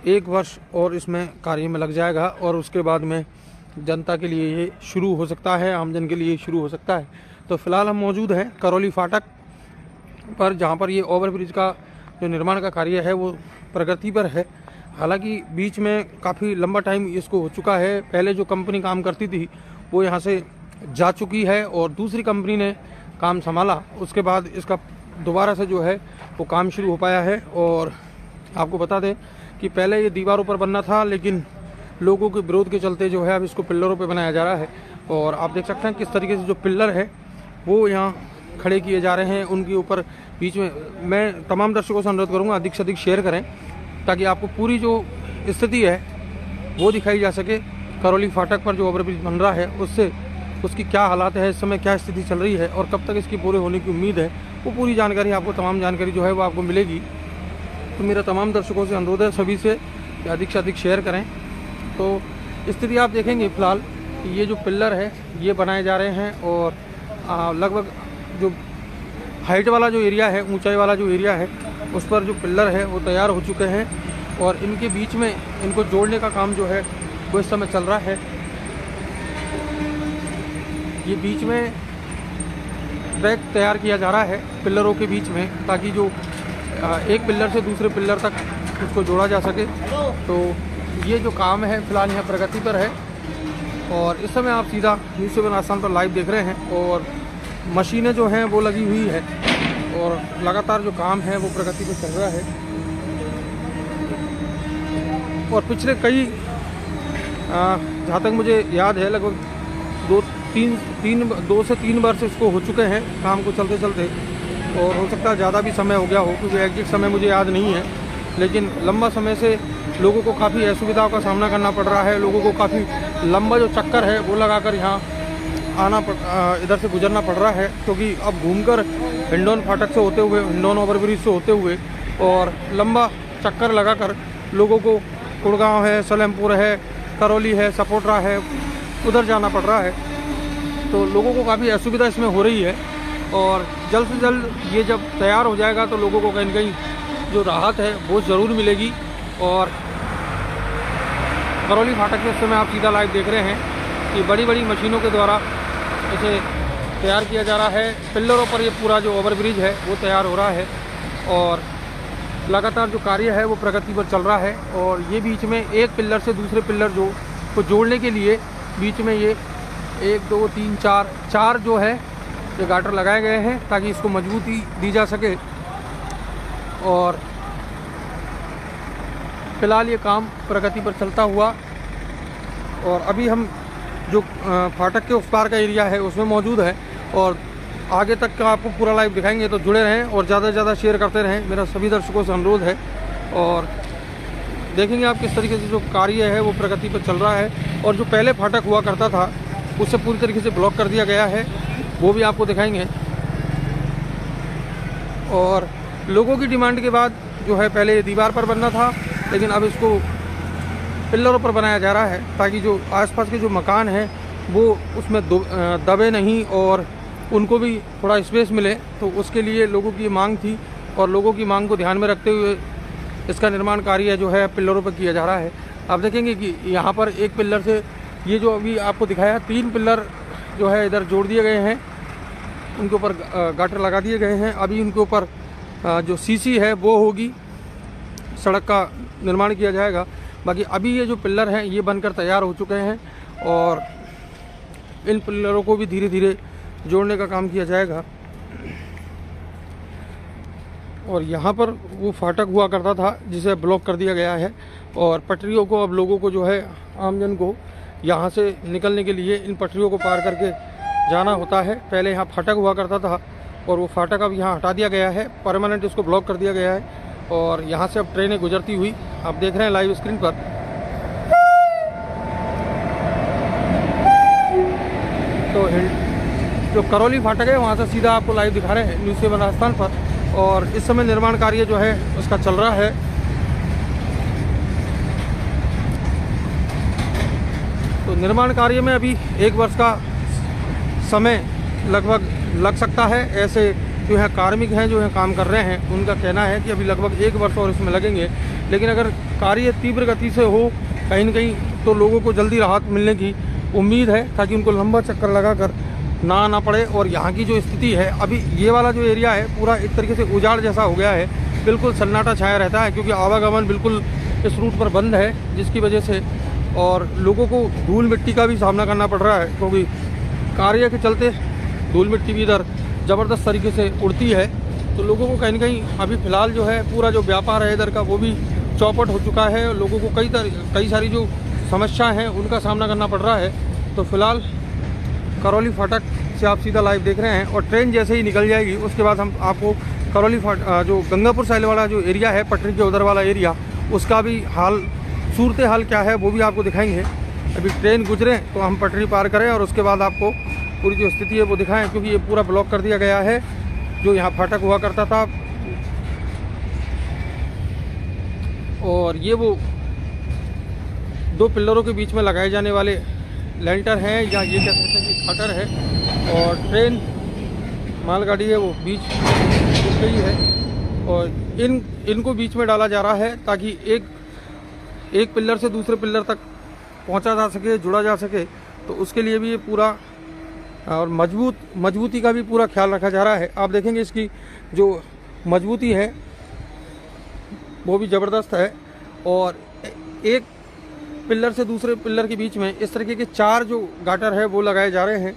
1 वर्ष और इसमें कार्य में लग जाएगा, और उसके बाद में जनता के लिए ये शुरू हो सकता है, आमजन के लिए शुरू हो सकता है। तो फिलहाल हम मौजूद हैं करौली फाटक पर, जहाँ पर ये ओवरब्रिज का जो निर्माण का कार्य है वो प्रगति पर है। हालांकि बीच में काफ़ी लंबा टाइम इसको हो चुका है, पहले जो कंपनी काम करती थी वो यहाँ से जा चुकी है, और दूसरी कंपनी ने काम संभाला, उसके बाद इसका दोबारा से जो है वो काम शुरू हो पाया है। और आपको बता दें कि पहले ये दीवारों पर बनना था, लेकिन लोगों के विरोध के चलते जो है अब इसको पिल्लरों पे बनाया जा रहा है। और आप देख सकते हैं किस तरीके से जो पिल्लर है वो यहाँ खड़े किए जा रहे हैं, उनके ऊपर बीच में। मैं तमाम दर्शकों से अनुरोध करूँगा अधिक से अधिक शेयर करें, ताकि आपको पूरी जो स्थिति है वो दिखाई जा सके। करौली फाटक पर जो ओवरब्रिज बन रहा है उससे उसकी क्या हालात है, इस समय क्या स्थिति चल रही है और कब तक इसकी पूरे होने की उम्मीद है, वो पूरी जानकारी आपको, तमाम जानकारी जो है वो आपको मिलेगी। तो मेरा तमाम दर्शकों से अनुरोध है सभी से कि अधिक से अधिक शेयर करें। तो स्थिति आप देखेंगे फ़िलहाल ये जो पिलर है ये बनाए जा रहे हैं और लगभग जो हाइट वाला जो एरिया है, ऊंचाई वाला जो एरिया है उस पर जो पिलर है वो तैयार हो चुके हैं और इनके बीच में इनको जोड़ने का काम जो है वो इस समय चल रहा है। ये बीच में ट्रैक तैयार किया जा रहा है पिलरों के बीच में, ताकि जो एक पिलर से दूसरे पिलर तक उसको जोड़ा जा सके। तो ये जो काम है फ़िलहाल यहाँ प्रगति पर है और इस समय आप सीधा न्यूज़ 7 आसान पर लाइव देख रहे हैं और मशीनें जो हैं वो लगी हुई है और लगातार जो काम है वो प्रगति पर चल रहा है। और पिछले कई जहाँ तक मुझे याद है लगभग 2 से 3 बार से इसको हो चुके हैं काम को चलते चलते, और हो सकता है ज़्यादा भी समय हो गया हो क्योंकि एग्जैक्ट समय मुझे याद नहीं है, लेकिन लंबा समय से लोगों को काफ़ी असुविधाओं का सामना करना पड़ रहा है। लोगों को काफ़ी लंबा जो चक्कर है वो लगाकर यहाँ इधर से गुजरना पड़ रहा है, क्योंकि अब घूमकर हिंडौन फाटक से होते हुए, हिंडौन ओवरब्रिज से होते हुए और लंबा चक्कर लगाकर लोगों को कुड़गांव है, सलेमपुर है, करौली है, सपोटरा है, उधर जाना पड़ रहा है। तो लोगों को काफ़ी असुविधा इसमें हो रही है और जल्द से जल्द ये जब तैयार हो जाएगा तो लोगों को कहीं न कहीं जो राहत है वो ज़रूर मिलेगी। और करौली फाटक में इस समय आप सीधा लाइव देख रहे हैं कि बड़ी बड़ी मशीनों के द्वारा इसे तैयार किया जा रहा है। पिल्लरों पर ये पूरा जो ओवरब्रिज है वो तैयार हो रहा है और लगातार जो कार्य है वो प्रगति पर चल रहा है। और ये बीच में एक पिल्लर से दूसरे पिल्लर को जोड़ने के लिए बीच में ये 1 2 3 4 जो है ये गाटर लगाए गए हैं ताकि इसको मजबूती दी जा सके। और फिलहाल ये काम प्रगति पर चलता हुआ, और अभी हम जो फाटक के उस पार का एरिया है उसमें मौजूद है और आगे तक का आपको पूरा लाइव दिखाएंगे। तो जुड़े रहें और ज़्यादा से ज़्यादा शेयर करते रहें, मेरा सभी दर्शकों से अनुरोध है। और देखेंगे आप किस तरीके से जो कार्य है वो प्रगति पर चल रहा है। और जो पहले फाटक हुआ करता था उसे पूरी तरीके से ब्लॉक कर दिया गया है, वो भी आपको दिखाएंगे। और लोगों की डिमांड के बाद जो है पहले दीवार पर बनना था, लेकिन अब इसको पिल्लरों पर बनाया जा रहा है ताकि जो आसपास के जो मकान हैं वो उसमें दबे नहीं और उनको भी थोड़ा स्पेस मिले। तो उसके लिए लोगों की मांग थी और लोगों की मांग को ध्यान में रखते हुए इसका निर्माण कार्य जो है पिल्लरों पर किया जा रहा है। आप देखेंगे कि यहाँ पर एक पिल्लर से ये जो अभी आपको दिखाया 3 पिल्लर जो है इधर जोड़ दिए गए हैं, उनके ऊपर गाटर लगा दिए गए हैं। अभी उनके ऊपर जो सीसी है वो होगी, सड़क का निर्माण किया जाएगा। बाकी अभी ये जो पिल्लर हैं ये बनकर तैयार हो चुके हैं और इन पिल्लरों को भी धीरे धीरे जोड़ने का काम किया जाएगा। और यहाँ पर वो फाटक हुआ करता था जिसे ब्लॉक कर दिया गया है और पटरियों को अब लोगों को जो है आमजन को यहाँ से निकलने के लिए इन पटरियों को पार करके जाना होता है। पहले यहाँ फाटक हुआ करता था और वो फाटक अब यहाँ हटा दिया गया है, परमानेंट इसको ब्लॉक कर दिया गया है और यहाँ से अब ट्रेनें गुजरती हुई आप देख रहे हैं लाइव स्क्रीन पर। तो जो करौली फाटक है वहाँ से सीधा आपको लाइव दिखा रहे हैं न्यूज़ 7 राजस्थान पर। और इस समय निर्माण कार्य जो है उसका चल रहा है। तो निर्माण कार्य में अभी 1 वर्ष का समय लगभग लग सकता है। ऐसे जो है कार्मिक हैं जो है काम कर रहे हैं उनका कहना है कि अभी लगभग 1 वर्ष और इसमें लगेंगे। लेकिन अगर कार्य तीव्र गति से हो कहीं न कहीं तो लोगों को जल्दी राहत मिलने की उम्मीद है, ताकि उनको लंबा चक्कर लगाकर ना आना पड़े। और यहाँ की जो स्थिति है अभी ये वाला जो एरिया है पूरा एक तरीके से उजाड़ जैसा हो गया है, बिल्कुल सन्नाटा छाया रहता है क्योंकि आवागमन बिल्कुल इस रूट पर बंद है, जिसकी वजह से और लोगों को धूल मिट्टी का भी सामना करना पड़ रहा है क्योंकि कार्य के चलते धूल मिट्टी भी इधर ज़बरदस्त तरीके से उड़ती है। तो लोगों को कहीं न कहीं अभी फ़िलहाल जो है पूरा जो व्यापार है इधर का वो भी चौपट हो चुका है। लोगों को कई सारी जो समस्या हैं उनका सामना करना पड़ रहा है। तो फिलहाल करौली फाटक से आप सीधा लाइव देख रहे हैं और ट्रेन जैसे ही निकल जाएगी उसके बाद हम आपको करौली जो गंगापुर साइड वाला जो एरिया है पटरी के उधर वाला एरिया उसका भी हाल सूरत हाल क्या है वो भी आपको दिखाएंगे। अभी ट्रेन गुजरे तो हम पटरी पार करें और उसके बाद आपको पूरी जो स्थिति है वो दिखाएं, क्योंकि ये पूरा ब्लॉक कर दिया गया है जो यहाँ फाटक हुआ करता था। और ये वो 2 पिल्लरों के बीच में लगाए जाने वाले लेंटर हैं, या ये कह सकते हैं कि खटर है। और ट्रेन मालगाड़ी है वो बीच रुक गई है और इनको बीच में डाला जा रहा है ताकि एक पिल्लर से दूसरे पिल्लर तक पहुंचा जा सके, जुड़ा जा सके। तो उसके लिए भी ये पूरा और मजबूती का भी पूरा ख्याल रखा जा रहा है। आप देखेंगे इसकी जो मजबूती है वो भी ज़बरदस्त है। और एक पिल्लर से दूसरे पिल्लर के बीच में इस तरीके के 4 जो गाटर है वो लगाए जा रहे हैं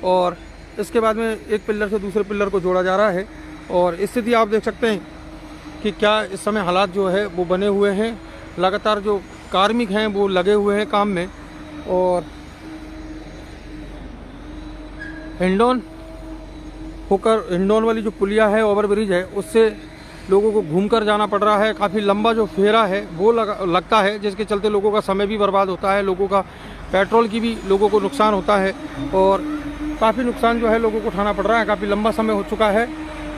और इसके बाद में एक पिल्लर से दूसरे पिल्लर को जोड़ा जा रहा है। और स्थिति आप देख सकते हैं कि क्या इस समय हालात जो है वो बने हुए हैं। लगातार जो कार्मिक हैं वो लगे हुए हैं काम में। और हिंडौन होकर हिंडौन वाली जो पुलिया है, ओवर ब्रिज है, उससे लोगों को घूमकर जाना पड़ रहा है। काफ़ी लंबा जो फेरा है वो लगता है, जिसके चलते लोगों का समय भी बर्बाद होता है, लोगों का पेट्रोल की भी लोगों को नुकसान होता है और काफ़ी नुकसान जो है लोगों को उठाना पड़ रहा है। काफ़ी लंबा समय हो चुका है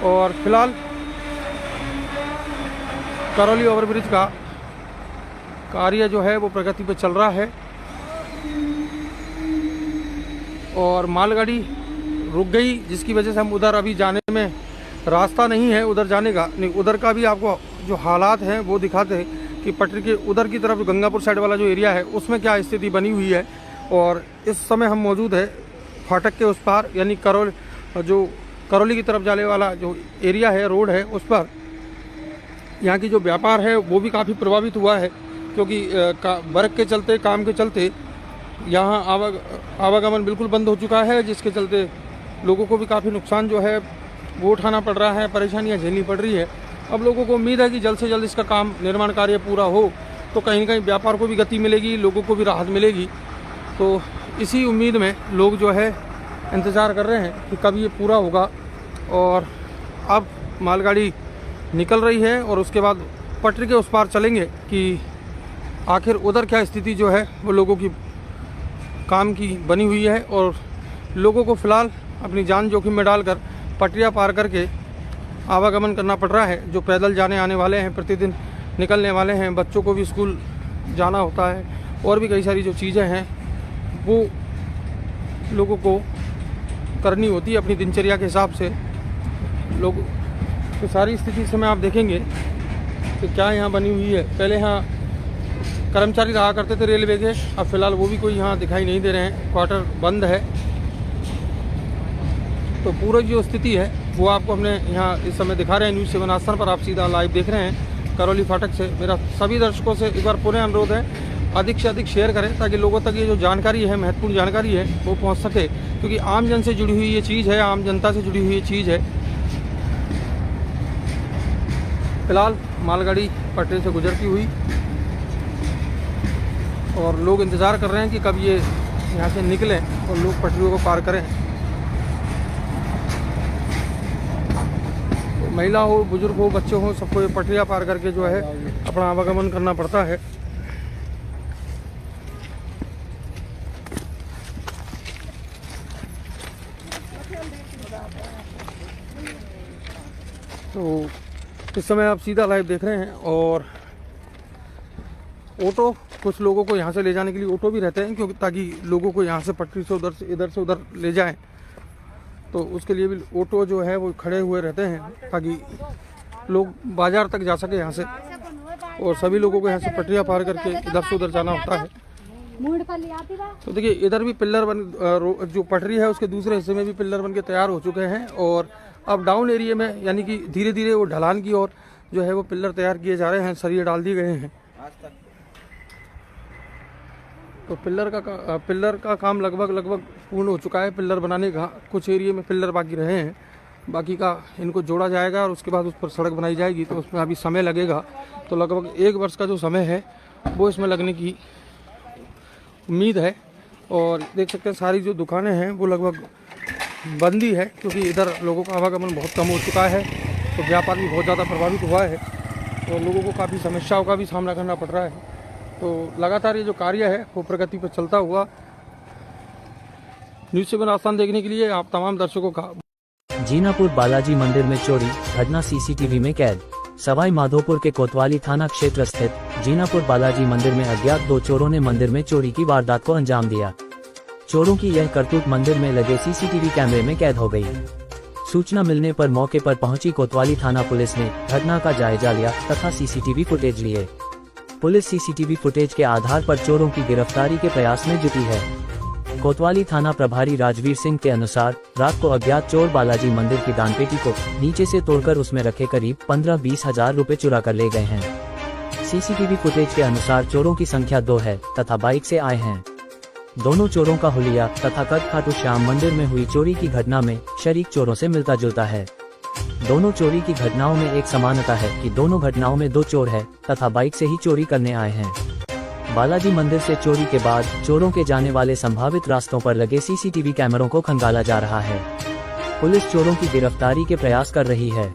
और फिलहाल करौली ओवरब्रिज का कार्य जो है वो प्रगति पे चल रहा है और मालगाड़ी रुक गई, जिसकी वजह से हम उधर अभी जाने में रास्ता नहीं है उधर जाने का। नहीं, उधर का भी आपको जो हालात हैं वो दिखाते हैं कि पटरी के उधर की तरफ गंगापुर साइड वाला जो एरिया है उसमें क्या स्थिति बनी हुई है। और इस समय हम मौजूद है फाटक के उस पार, यानी करौली की तरफ जाने वाला जो एरिया है, रोड है, उस पर यहाँ की जो व्यापार है वो भी काफ़ी प्रभावित हुआ है, क्योंकि वर्क के चलते, काम के चलते यहाँ आवागमन बिल्कुल बंद हो चुका है, जिसके चलते लोगों को भी काफ़ी नुकसान जो है वो उठाना पड़ रहा है, परेशानियाँ झेलनी पड़ रही है। अब लोगों को उम्मीद है कि जल्द से जल्द इसका काम, निर्माण कार्य पूरा हो तो कहीं ना कहीं व्यापार को भी गति मिलेगी, लोगों को भी राहत मिलेगी। तो इसी उम्मीद में लोग जो है इंतज़ार कर रहे हैं कि कब ये पूरा होगा। और अब मालगाड़ी निकल रही है और उसके बाद पटरी के उस पार चलेंगे कि आखिर उधर क्या स्थिति जो है वो लोगों की काम की बनी हुई है। और लोगों को फ़िलहाल अपनी जान जोखिम में डालकर पटरियाँ पार करके आवागमन करना पड़ रहा है। जो पैदल जाने आने वाले हैं, प्रतिदिन निकलने वाले हैं, बच्चों को भी स्कूल जाना होता है और भी कई सारी जो चीज़ें हैं वो लोगों को करनी होती है अपनी दिनचर्या के हिसाब से। लोग तो सारी स्थिति समय आप देखेंगे कि क्या यहाँ बनी हुई है। पहले यहाँ कर्मचारी रहा करते थे रेलवे के, अब फिलहाल वो भी कोई यहाँ दिखाई नहीं दे रहे हैं, क्वार्टर बंद है। तो पूरी जो स्थिति है वो आपको हमने यहाँ इस समय दिखा रहे हैं। न्यूज़ 7 आस्थान पर आप सीधा लाइव देख रहे हैं करौली फाटक से। मेरा सभी दर्शकों से एक बार पुनः अनुरोध है, अधिक से अधिक शेयर करें ताकि लोगों तक ये जो जानकारी है, महत्वपूर्ण जानकारी है, वो पहुँच सके, क्योंकि आम जन से जुड़ी हुई ये चीज़ है, आम जनता से जुड़ी हुई ये चीज़ है। फिलहाल मालगाड़ी पटरी से गुजरती हुई और लोग इंतज़ार कर रहे हैं कि कब ये यहाँ से निकलें और लोग पटरियों को पार करें। तो महिला हो, बुजुर्ग हो, बच्चे हो, सबको ये पटरियाँ पार करके जो है अपना आवागमन करना पड़ता है। तो इस समय आप सीधा लाइव देख रहे हैं और ऑटो, कुछ लोगों को यहाँ से ले जाने के लिए ऑटो भी रहते हैं, क्योंकि ताकि लोगों को यहाँ से पटरी से उधर से इधर से उधर ले जाएं। तो उसके लिए भी ऑटो जो है वो खड़े हुए रहते हैं ताकि लोग बाज़ार तक जा सके यहाँ से। और सभी लोगों को यहाँ से पटरियाँ पार करके इधर से उधर जाना होता है। तो देखिए इधर भी पिल्लर जो पटरी है उसके दूसरे हिस्से में भी पिल्लर बन के तैयार हो चुके हैं और अब डाउन एरिया में, यानी कि धीरे धीरे वो ढलान की ओर जो है वो पिल्लर तैयार किए जा रहे हैं, सरिये डाल दिए गए हैं। तो पिल्लर का काम लगभग पूर्ण हो चुका है। पिल्लर बनाने का कुछ एरिया में पिल्लर बाकी रहे हैं, बाकी का इनको जोड़ा जाएगा और उसके बाद उस पर सड़क बनाई जाएगी। तो उसमें अभी समय लगेगा, तो लगभग 1 वर्ष का जो समय है वो इसमें लगने की उम्मीद है। और देख सकते हैं सारी जो दुकानें हैं वो लगभग बंद ही है, क्योंकि इधर लोगों का आवागमन बहुत कम हो चुका है। तो व्यापार भी बहुत ज़्यादा प्रभावित हुआ है और लोगों को काफ़ी समस्याओं का भी सामना करना पड़ रहा है। तो लगातार ये जो कार्य है वो प्रगति पर चलता हुआ। न्यूज़ 7 राजस्थान देखने के लिए आप तमाम दर्शकों का। जीनापुर बालाजी मंदिर में चोरी, घटना सीसीटीवी में कैद। सवाई माधोपुर के कोतवाली थाना क्षेत्र स्थित जीनापुर बालाजी मंदिर में अज्ञात 2 चोरों ने मंदिर में चोरी की वारदात को अंजाम दिया। चोरों की यह करतूत मंदिर में लगे सीसीटीवी कैमरे में कैद हो गई। सूचना मिलने पर मौके पर पहुंची कोतवाली थाना पुलिस ने घटना का जायजा लिया तथा सीसीटीवी फुटेज लिए। पुलिस सीसीटीवी फुटेज के आधार पर चोरों की गिरफ्तारी के प्रयास में जुटी है। कोतवाली थाना प्रभारी राजवीर सिंह के अनुसार रात को अज्ञात चोर बालाजी मंदिर की दानपेटी को नीचे से तोड़कर उसमें रखे करीब 15-20 हजार रुपए चुरा कर ले गए हैं। सीसीटीवी फुटेज के अनुसार चोरों की संख्या 2 है तथा बाइक से आए हैं। दोनों चोरों का हुलिया तथा कद खाटू श्याम मंदिर में हुई चोरी की घटना में शरीक चोरों से मिलता जुलता है। दोनों चोरी की घटनाओं में एक समानता है कि दोनों घटनाओं में 2 चोर है तथा बाइक से ही चोरी करने आए हैं। बालाजी मंदिर से चोरी के बाद चोरों के जाने वाले संभावित रास्तों पर लगे सीसीटीवी कैमरों को खंगाला जा रहा है। पुलिस चोरों की गिरफ्तारी के प्रयास कर रही है।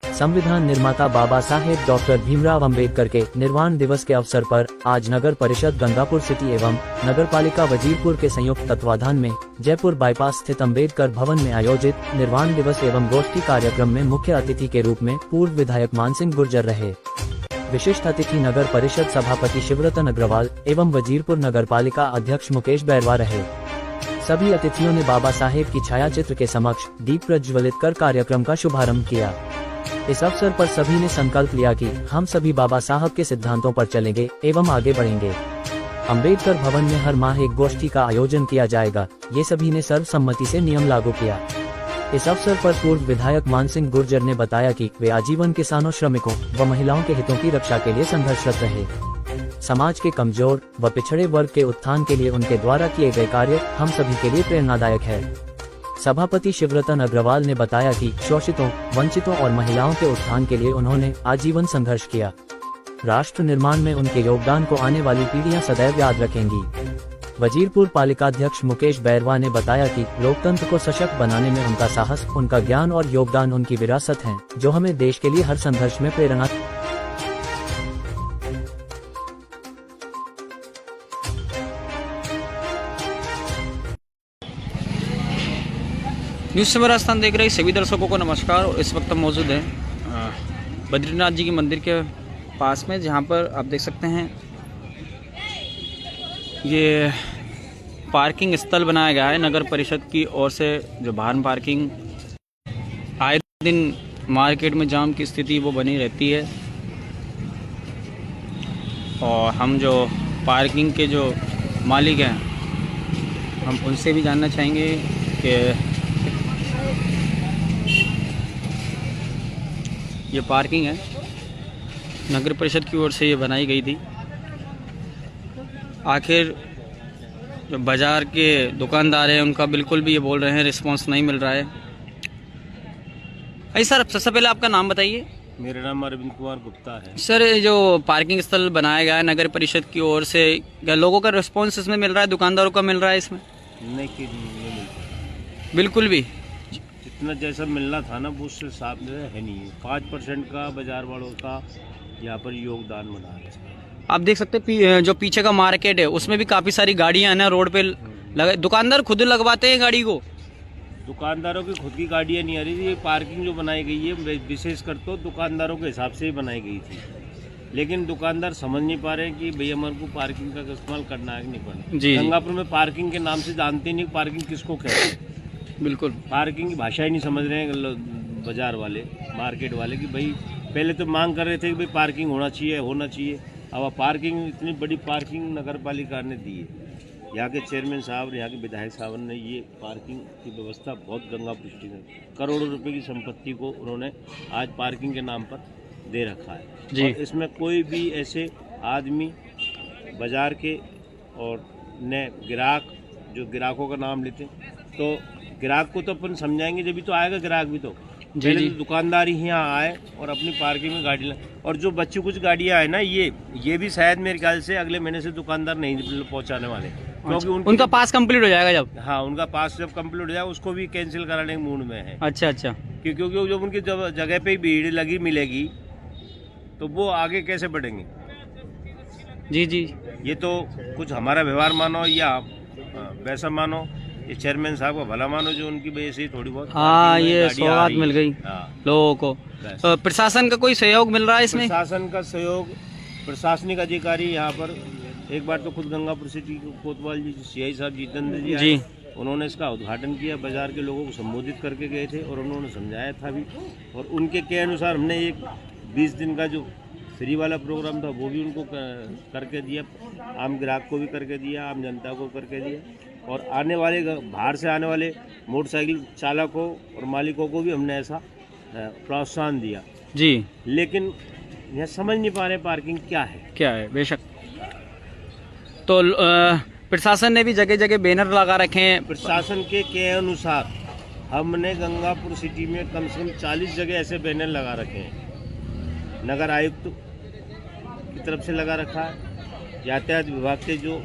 संविधान निर्माता बाबा साहेब डॉक्टर भीमराव अंबेडकर के निर्वाण दिवस के अवसर पर आज नगर परिषद गंगापुर सिटी एवं नगर पालिका वजीरपुर के संयुक्त तत्वाधान में जयपुर बाईपास स्थित अंबेडकर भवन में आयोजित निर्वाण दिवस एवं गोष्ठी कार्यक्रम में मुख्य अतिथि के रूप में पूर्व विधायक मानसिंह गुर्जर रहे। विशिष्ट अतिथि नगर परिषद सभापति शिवरतन अग्रवाल एवं वजीरपुर नगर पालिका अध्यक्ष मुकेश बैरवा रहे। सभी अतिथियों ने बाबा साहेब की छायाचित्र के समक्ष दीप प्रज्वलित कर कार्यक्रम का शुभारंभ किया। इस अवसर पर सभी ने संकल्प लिया कि हम सभी बाबा साहब के सिद्धांतों पर चलेंगे एवं आगे बढ़ेंगे। अंबेडकर भवन में हर माह एक गोष्ठी का आयोजन किया जाएगा, ये सभी ने सर्वसम्मति से नियम लागू किया। इस अवसर पर पूर्व विधायक मानसिंह गुर्जर ने बताया कि वे आजीवन किसानों, श्रमिकों व महिलाओं के हितों की रक्षा के लिए संघर्षरत रहे। समाज के कमजोर व पिछड़े वर्ग के उत्थान के लिए उनके द्वारा किए गए कार्य हम सभी के लिए प्रेरणादायक है। सभापति शिवरतन अग्रवाल ने बताया कि शोषितों, वंचितों और महिलाओं के उत्थान के लिए उन्होंने आजीवन संघर्ष किया। राष्ट्र निर्माण में उनके योगदान को आने वाली पीढ़ियां सदैव याद रखेंगी। वजीरपुर पालिकाध्यक्ष मुकेश बैरवा ने बताया कि लोकतंत्र को सशक्त बनाने में उनका साहस, उनका ज्ञान और योगदान उनकी विरासत हैं, जो हमें देश के लिए हर संघर्ष में प्रेरणा। न्यूज़ 7 राजस्थान देख रहे सभी दर्शकों को नमस्कार। और इस वक्त हम मौजूद हैं बद्रीनाथ जी के मंदिर के पास में, जहां पर आप देख सकते हैं ये पार्किंग स्थल बनाया गया है नगर परिषद की ओर से। जो वाहन पार्किंग आए दिन मार्केट में जाम की स्थिति वो बनी रहती है, और हम जो पार्किंग के जो मालिक हैं हम उनसे भी जानना चाहेंगे कि ये पार्किंग है नगर परिषद की ओर से ये बनाई गई थी, आखिर जो बाज़ार के दुकानदार हैं उनका बिल्कुल भी ये बोल रहे हैं रिस्पांस नहीं मिल रहा है। अरे सर, सबसे पहले आपका नाम बताइए। मेरा नाम अरविंद कुमार गुप्ता है। सर, जो पार्किंग स्थल बनाया गया है नगर परिषद की ओर से, क्या लोगों का रिस्पांस इसमें मिल रहा है, दुकानदारों का मिल रहा है इसमें? नहीं बिल्कुल भी इतना जैसा मिलना था ना वो उससे साफ है नहीं है। 5% का बाजार वालों का यहाँ पर योगदान बना है। आप देख सकते हैं जो पीछे का मार्केट है उसमें भी काफ़ी सारी गाड़ियाँ हैं ना रोड पे लगे। दुकानदार खुद लगवाते हैं गाड़ी को, दुकानदारों की खुद की गाड़ियाँ नहीं आ रही थी। ये पार्किंग जो बनाई गई है विशेष कर तो दुकानदारों के हिसाब से ही बनाई गई थी, लेकिन दुकानदार समझ नहीं पा रहे कि भैया हमारे को पार्किंग का इस्तेमाल करना है कि नहीं करना। गंगापुर में पार्किंग के नाम से जानते नहीं पार्किंग किसको कहते हैं। बिल्कुल पार्किंग की भाषा ही नहीं समझ रहे हैं बाजार वाले, मार्केट वाले, कि भाई पहले तो मांग कर रहे थे कि भाई पार्किंग होना चाहिए। अब पार्किंग, इतनी बड़ी पार्किंग नगर पालिका ने दी है, यहाँ के चेयरमैन साहब और यहाँ के विधायक साहब ने ये पार्किंग की व्यवस्था बहुत गंगापुर सिटी में करोड़ों रुपए की संपत्ति को उन्होंने आज पार्किंग के नाम पर दे रखा है जी। और इसमें कोई भी ऐसे आदमी बाजार के और न ग्राहक जो ग्राहकों का नाम लेते तो ग्राहक को तो अपन समझाएंगे जब भी तो आएगा ग्राहक भी तो पहले तो दुकानदार ही यहाँ आए और अपनी पार्किंग में गाड़ी लाए। और जो बच्ची कुछ गाड़ियाँ आए ना ये भी शायद मेरे ख्याल से अगले महीने से दुकानदार नहीं पहुँचाने वाले क्योंकि उनका पास कंप्लीट हो जाएगा जब। हाँ, उनका पास जब कंप्लीट हो जाएगा उसको भी कैंसिल कराने के मूड में है। अच्छा क्योंकि जब उनकी जगह पे भीड़ लगी मिलेगी तो वो आगे कैसे बढ़ेंगे। जी ये तो कुछ हमारा व्यवहार मानो या वैसा मानो, ये चेयरमैन साहब का भला मानो जो उनकी वजह से थोड़ी बहुत ये सौगात मिल गई लोगों को। प्रशासन का कोई सहयोग मिल रहा है इसमें? प्रशासन का सहयोग, प्रशासनिक अधिकारी यहाँ पर एक बार तो खुद गंगापुर सिटी कोतवाल जी सीआई साहब जितेंद्र जी आए, उन्होंने इसका उद्घाटन किया, बाजार के लोगों को संबोधित करके गए थे और उन्होंने समझाया था भी। और उनके के अनुसार हमने एक 20 दिन का जो फ्री वाला प्रोग्राम था वो भी उनको करके दिया, आम ग्राहक को भी करके दिया, आम जनता को करके दिया और आने वाले बाहर से आने वाले मोटरसाइकिल चालकों और मालिकों को भी हमने ऐसा प्रोत्साहन दिया जी। लेकिन यह समझ नहीं पा रहे पार्किंग क्या है। बेशक तो प्रशासन ने भी जगह जगह बैनर लगा रखे हैं। प्रशासन के अनुसार हमने गंगापुर सिटी में कम से कम 40 जगह ऐसे बैनर लगा रखे हैं। नगर आयुक्त की तरफ से लगा रखा है, यातायात विभाग के जो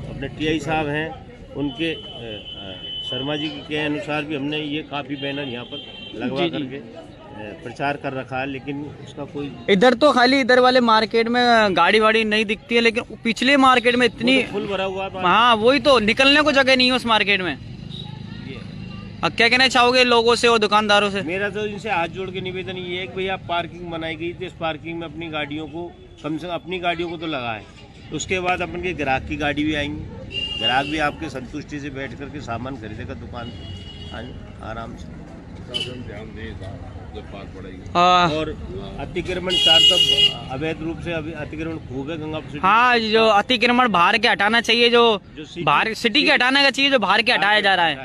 अपने टीआई साहब हैं उनके शर्मा जी के अनुसार भी हमने ये काफ़ी बैनर यहाँ पर लगवा करके प्रचार कर रखा है। लेकिन उसका कोई इधर तो खाली इधर वाले मार्केट में गाड़ी वाड़ी नहीं दिखती है, लेकिन पिछले मार्केट में इतनी फुल भरा हुआ है। हाँ वही तो, निकलने को जगह नहीं है उस मार्केट में। अब क्या कहना चाहोगे लोगों से और दुकानदारों से? मेरा तो इनसे हाथ जोड़ के निवेदन ये है कि भैया पार्किंग बनाई गई थी, इस पार्किंग में अपनी गाड़ियों को कम से कम अपनी गाड़ियों को तो लगाएं। उसके बाद अपन के ग्राहक की गाड़ी भी आएंगी, ग्राहक भी आपके संतुष्टि से बैठ करके सामान खरीदेगा दुकान पे आराम से। ध्यान दें और अतिक्रमण चार तब अवैध रूप से अतिक्रमण खूब है गंगापुर सिटी। हाँ, जो अतिक्रमण बाहर के हटाना चाहिए, जो बाहर सिटी के हटाने का चाहिए, जो बाहर के हटाया जा रहा है।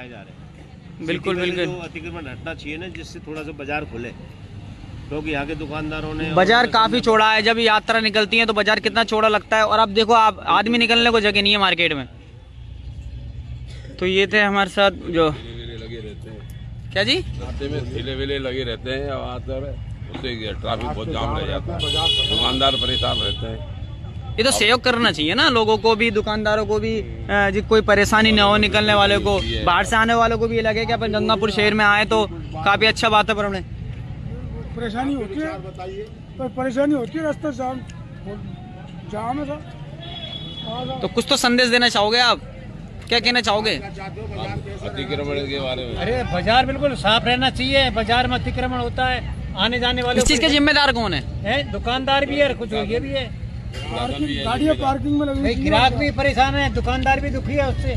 बिल्कुल अतिक्रमण हटना चाहिए ना, जिससे थोड़ा सा बाजार खुले, क्योंकि यहाँ के दुकानदारों ने बाजार काफी चौड़ा है। जब यात्रा निकलती है तो बाजार कितना चौड़ा लगता है। और अब देखो आप आदमी निकलने को जगह नहीं है मार्केट में। तो ये थे हमारे साथ जो क्या जी रास्ते में ठेले वेले लगे रहते हैं और उससे ट्रैफिक बहुत जाम रह जाता है, दुकानदार परेशान रहते हैं। ये तो सहयोग करना चाहिए ना लोगों को भी, दुकानदारों को भी, कोई परेशानी न हो निकलने वाले को, बाहर से आने वालों को भी ये लगे कि अपन गंगापुर शहर में आए तो काफी अच्छा बात है। पर हमें परेशानी होती है, रास्ता जाम है सर। तो कुछ तो संदेश देना चाहोगे आप, क्या कहना चाहोगे अतिक्रमण के बारे में? अरे बाजार बिल्कुल साफ रहना चाहिए, बाजार में अतिक्रमण होता है, आने जाने वाले। इस चीज के जिम्मेदार कौन है? दुकानदार भी है और कुछ ये भी है, गाड़ियाँ पार्किंग में लगी, ग्राहक भी परेशान है, दुकानदार भी दुखी है उससे।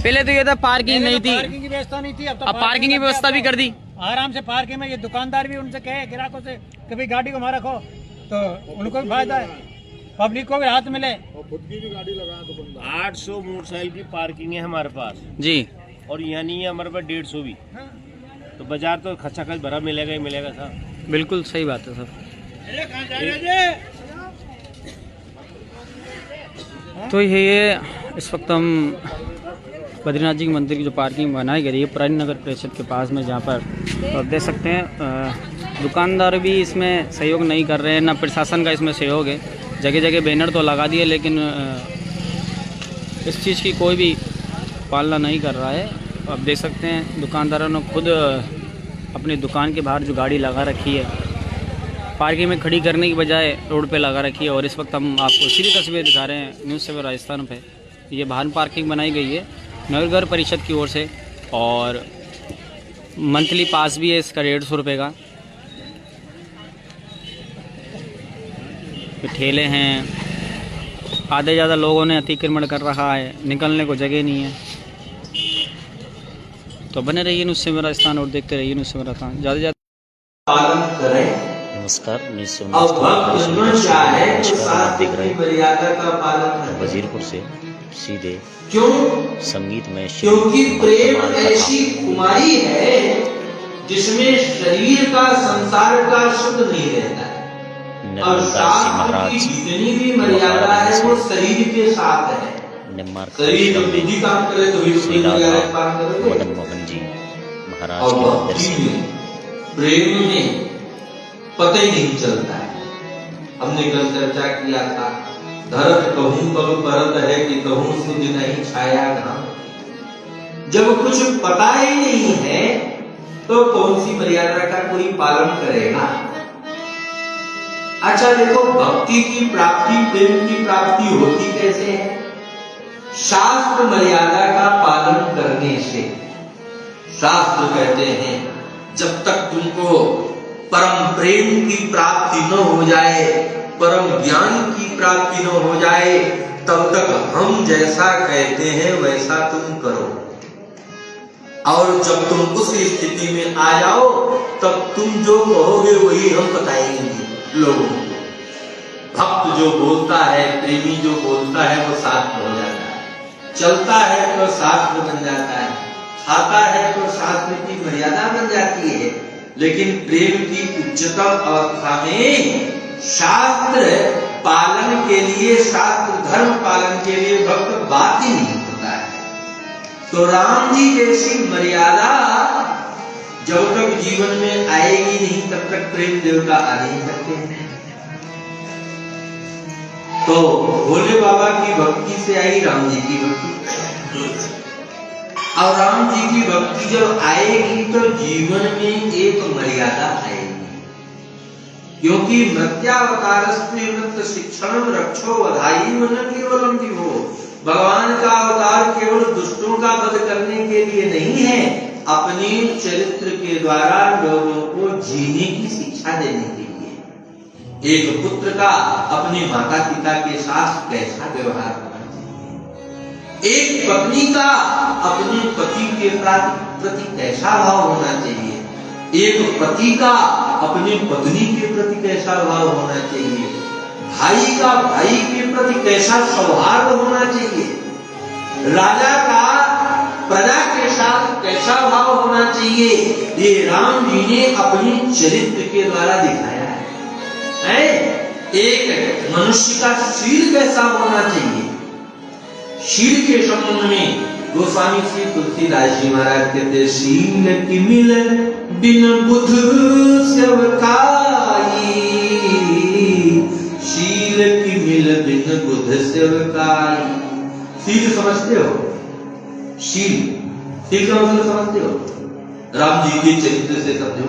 पहले तो ये था पार्किंग नहीं थी, पार्किंग की व्यवस्था नहीं थी, अब पार्किंग की व्यवस्था भी कर दी। आराम से पार्किंग में ये दुकानदार भी उनसे कहे ग्राहकों से कि भाई गाड़ी को वहाँ रखो, तो उनको भी फायदा है, पब्लिक को भी हाथ मिले। खुद की भी गाड़ी लगा दुकानदार। 800 मोटरसाइकिल की पार्किंग है हमारे पास जी, और यहाँ नहीं है हमारे पास 150 भी। तो बाजार तो खचाखच भरा मिलेगा ही मिलेगा सर। बिल्कुल सही बात है सर। तो ये इस वक्त हम बद्रीनाथ जी के मंदिर की जो पार्किंग बनाई गई है पुरानी नगर परिषद के पास में, जहाँ पर आप देख सकते हैं दुकानदार भी इसमें सहयोग नहीं कर रहे हैं, ना प्रशासन का इसमें सहयोग है। जगह जगह बैनर तो लगा दिए, लेकिन इस चीज़ की कोई भी पालना नहीं कर रहा है। आप देख सकते हैं दुकानदारों ने खुद अपनी दुकान के बाहर जो गाड़ी लगा रखी है, पार्किंग में खड़ी करने की बजाय रोड पे लगा रखी है। और इस वक्त हम आपको सीधी तस्वीर दिखा रहे हैं न्यूज़ सेवर राजस्थान पे। ये वाहन पार्किंग बनाई गई है नगर परिषद की ओर से, और मंथली पास भी है इसका 150 रुपये का। ठेले हैं, आधे ज़्यादा लोगों ने अतिक्रमण कर रखा है, निकलने को जगह नहीं है। तो बने रहिए न्यूज़ सेवर राजस्थान और देखते रहिए न्यूज़ सेवर राजस्थान। ज़्यादा पालन करें नमस्कार। अब भक्त न चाहे तो शास्त्र की मर्यादा का पालन करें। वजीरपुर से सीधे क्यों? संगीत में क्योंकि प्रेम ऐसी कुमारी है जिसमें शरीर का संसार का सुख नहीं रहता है, और शास्त्र की जितनी भी मर्यादा है वो शरीर के साथ है। शरीर बुद्धि काम करे तो मदन मोहन जी महाराज के मंदिर से प्रेम में पता ही नहीं चलता है। हमने कल चर्चा किया था, धरत कहूं कब परत है कि कहूं सुध नहीं छाया घाम। जब कुछ पता ही नहीं है तो कौन सी मर्यादा का कोई पालन करेगा। अच्छा देखो, भक्ति की प्राप्ति, प्रेम की प्राप्ति होती कैसे है? शास्त्र मर्यादा का पालन करने से। शास्त्र कहते हैं जब तक तुमको परम प्रेम की प्राप्ति न हो जाए, परम ज्ञान की प्राप्ति न हो जाए, तब तक हम जैसा कहते हैं वैसा तुम करो। और जब तुम उस स्थिति में आ जाओ तब तुम जो कहोगे वही हम बताएंगे लोगों को। भक्त जो बोलता है, प्रेमी जो बोलता है वो शास्त्र हो जाता है, चलता है तो शास्त्र बन जाता है, खाता है तो शास्त्र की मर्यादा बन जाती है। लेकिन प्रेम की उच्चतम अवस्था में शास्त्र पालन के लिए, शास्त्र धर्म पालन के लिए भक्त बात ही नहीं होता है। तो राम जी जैसी मर्यादा जब तक जीवन में आएगी नहीं तब तक प्रेम देवता आ नहीं सकते हैं। तो भोले बाबा की भक्ति से आई राम जी की भक्ति, और राम जी की भक्ति जब आएगी तो जीवन में एक मर्यादा आएगी। क्योंकि मृत्यावतारस्ते मृत शिक्षण रक्षो वधाई मन केवलम जीवो। भगवान का अवतार केवल दुष्टों का वध करने के लिए नहीं है, अपने चरित्र के द्वारा लोगों को जीने की शिक्षा देने के लिए। एक पुत्र का अपने माता पिता के साथ कैसा व्यवहार करना चाहिए, एक पत्नी का अपने पति के प्रति कैसा भाव होना चाहिए, एक पति का अपने पत्नी के प्रति कैसा भाव होना चाहिए, भाई का भाई के प्रति कैसा सौहार्द होना चाहिए, राजा का प्रजा के साथ कैसा भाव होना चाहिए, ये राम जी ने अपने चरित्र के द्वारा दिखाया है। एक मनुष्य का शील कैसा होना चाहिए, शील के संबंध में गोस्वामी श्री तुलसीदास जी महाराज कहते, शील की मिल बिन बुध सेवकाई, शील की मिल बिन बुध सेवकाई। शील समझते हो? शील, शील का मतलब समझते हो? राम जी के चरित्र से समझो।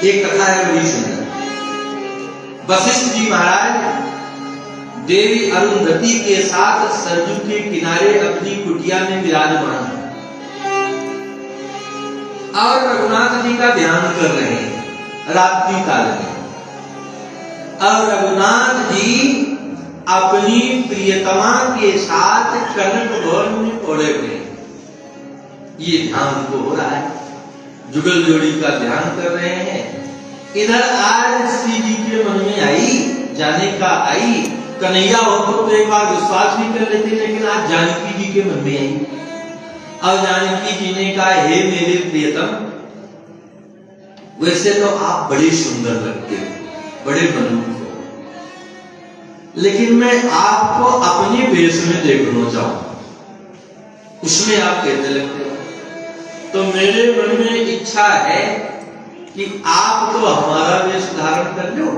एक कथा है बड़ी सुंदर। वशिष्ठ जी महाराज देवी अरुंधति के साथ सरजू के किनारे अपनी कुटिया में विराजमान है और रघुनाथ जी का ध्यान कर रहे हैं रात्रि काल में। और रघुनाथ जी अपनी प्रियतमा के साथ कनक भवन में पड़े हुए हैं। ये ध्यान उनको हो रहा है, जुगल जोड़ी का ध्यान कर रहे हैं। इधर आज श्री जी के मन में आई, जाने का आई, कन्हैया हो तो एक बार विश्वास भी कर लेते, लेकिन आज जानकी जी के मन में आई। अब जानकी जी ने कहा, हे मेरे प्रियतम, वैसे तो आप बड़े सुंदर लगते हो, बड़े मनोहर हो, लेकिन मैं आपको अपने वेश में देखना चाहूं, उसमें आप कैसे लगते हो? तो मेरे मन में इच्छा है कि आप तो हमारा वेश धारण कर लो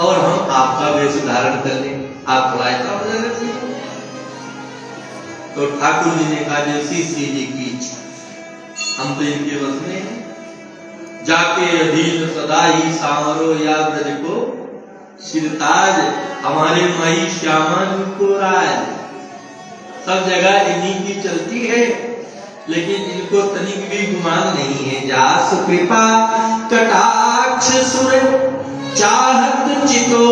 और हम आपका वेश धारण कर लें। आप थोड़ा ऐसा हो जाएगा। तो ठाकुर जी ने कहा, जैसी श्री जी की इच्छा, हम तो इनके बस में हैं। जाके अधीन सदा ही सांवरो या ब्रज को सिरताज, हमारे माई श्यामा जी को राज। सब जगह इन्हीं की चलती है, लेकिन इनको तनिक भी गुमान नहीं है। जास कृपा कटाक्ष सुर चाहत चितो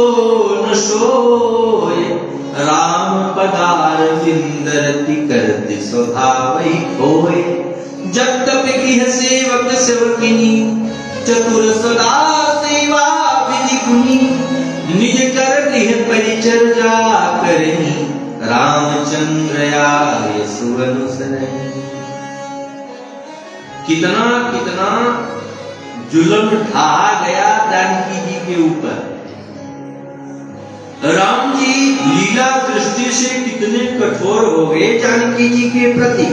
न सोय, राम पदार विंदरति करति स्वभाव ही खोए। जब तप की सेवक सेवकिनी चतुर सदा सेवा विधि गुनी, निज कर गृह परिचर्या करनी, रामचंद्र आय सुअनुसरणी। कितना कितना जुल्म ढहा गया जानकी जी के ऊपर। राम जी लीला दृष्टि से कितने कठोर हो गए जानकी जी के प्रति।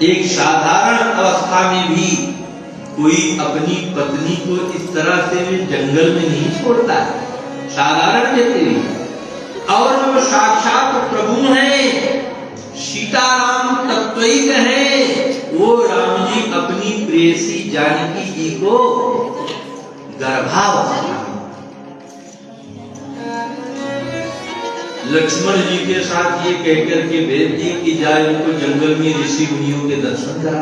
एक साधारण अवस्था में भी कोई अपनी पत्नी को इस तरह से भी जंगल में नहीं छोड़ता है, साधारण व्यक्ति भी। और जो साक्षात प्रभु हैं, सीताराम तत्वैक हैं, वो राम जी अपनी प्रेयसी जानकी जी को गर्भावस्था लक्ष्मण जी के साथ ये कहकर के भेज दिए कि जाए उनको जंगल में ऋषि मुनियों के दर्शन करा।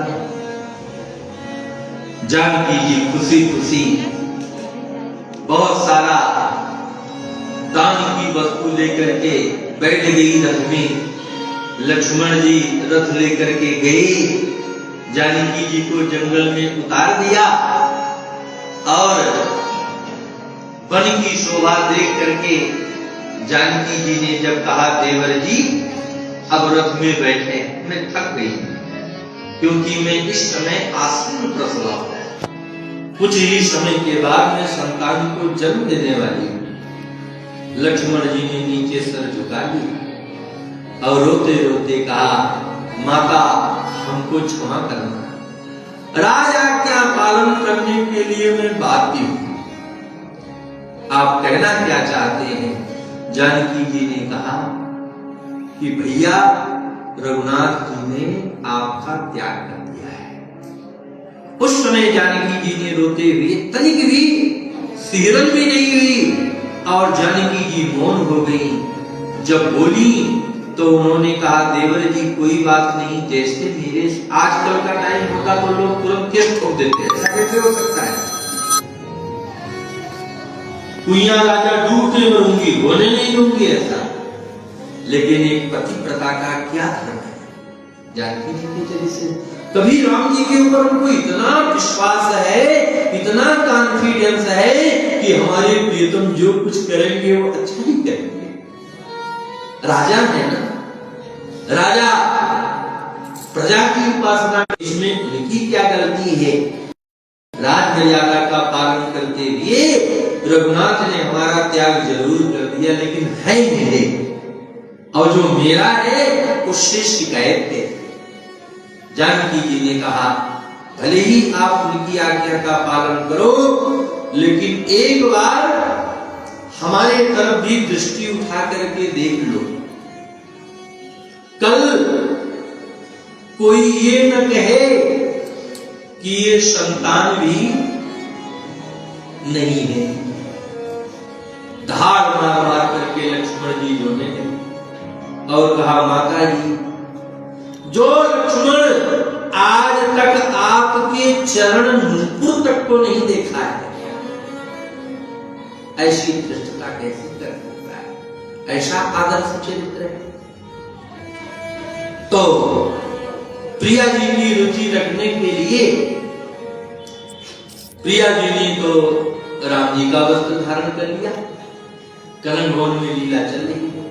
जानकी जी खुशी खुशी बहुत सारा दान की वस्तु लेकर के बैठ गई रथ में। लक्ष्मण जी रथ लेकर के गए, जानकी जी को जंगल में उतार दिया और वन की शोभा देख करके जानकी जी ने जब कहा देवर जी अब रथ में बैठे, मैं थक गई क्योंकि मैं इस समय आसन प्रसवा हूं, कुछ ही समय के बाद मैं संतान को जन्म देने वाली हूं। लक्ष्मण जी ने नीचे सर झुका दिया और रोते रोते कहा माता हमको क्षमा करना, राज आज्ञा पालन करने के लिए मैं बाध्य हूं, आप कहना क्या चाहते हैं। जानकी जी ने कहा कि भैया रघुनाथ जी ने आपका त्याग कर दिया है। उस समय जानकी जी ने रोते हुए तनिक भी सिहरन भी नहीं हुई और जानकी जी मौन हो गई। जब बोली तो उन्होंने कहा देवर जी कोई बात नहीं, जैसे मेरे आजकल का टाइम होता तो लोग तुरंत केस ठोक देते, ऐसा कैसे हो सकता है। कुइया राजा डूबते मरूंगी, होने नहीं दूंगी ऐसा। लेकिन एक पति प्रथा का क्या धर्म है। जानकी जी के चरित्र से कभी राम जी के ऊपर उनको इतना विश्वास है, इतना कॉन्फिडेंस है कि हमारे प्रियतम जो कुछ करेंगे वो अच्छा ही करेंगे। राजा है ना, राजा प्रजा की उपासना, इसमें उनकी क्या गलती है। राज मर्यादा का पालन करते हुए रघुनाथ ने हमारा त्याग जरूर कर दिया, लेकिन है मेरे और जो मेरा है उससे शिकायत है। जानकी जी ने कहा भले ही आप उनकी आज्ञा का पालन करो, लेकिन एक बार हमारे तरफ भी दृष्टि उठा करके देख लो। कल कोई ये न कहे कि ये संतान भी नहीं है। धार मार मार करके लक्ष्मण जी रोने लगे और कहा माता जी जो लक्ष्मण आज तक आपके चरण नुपुर तक को नहीं देखा है, ऐसी धृष्टता कैसे कर सकता है, ऐसा आदर्श चरित्र है। तो प्रिया जी की रुचि रखने के लिए प्रिया जी ने तो राम जी का वस्त्र धारण कर लिया, करण भवन में लीला चल रही है।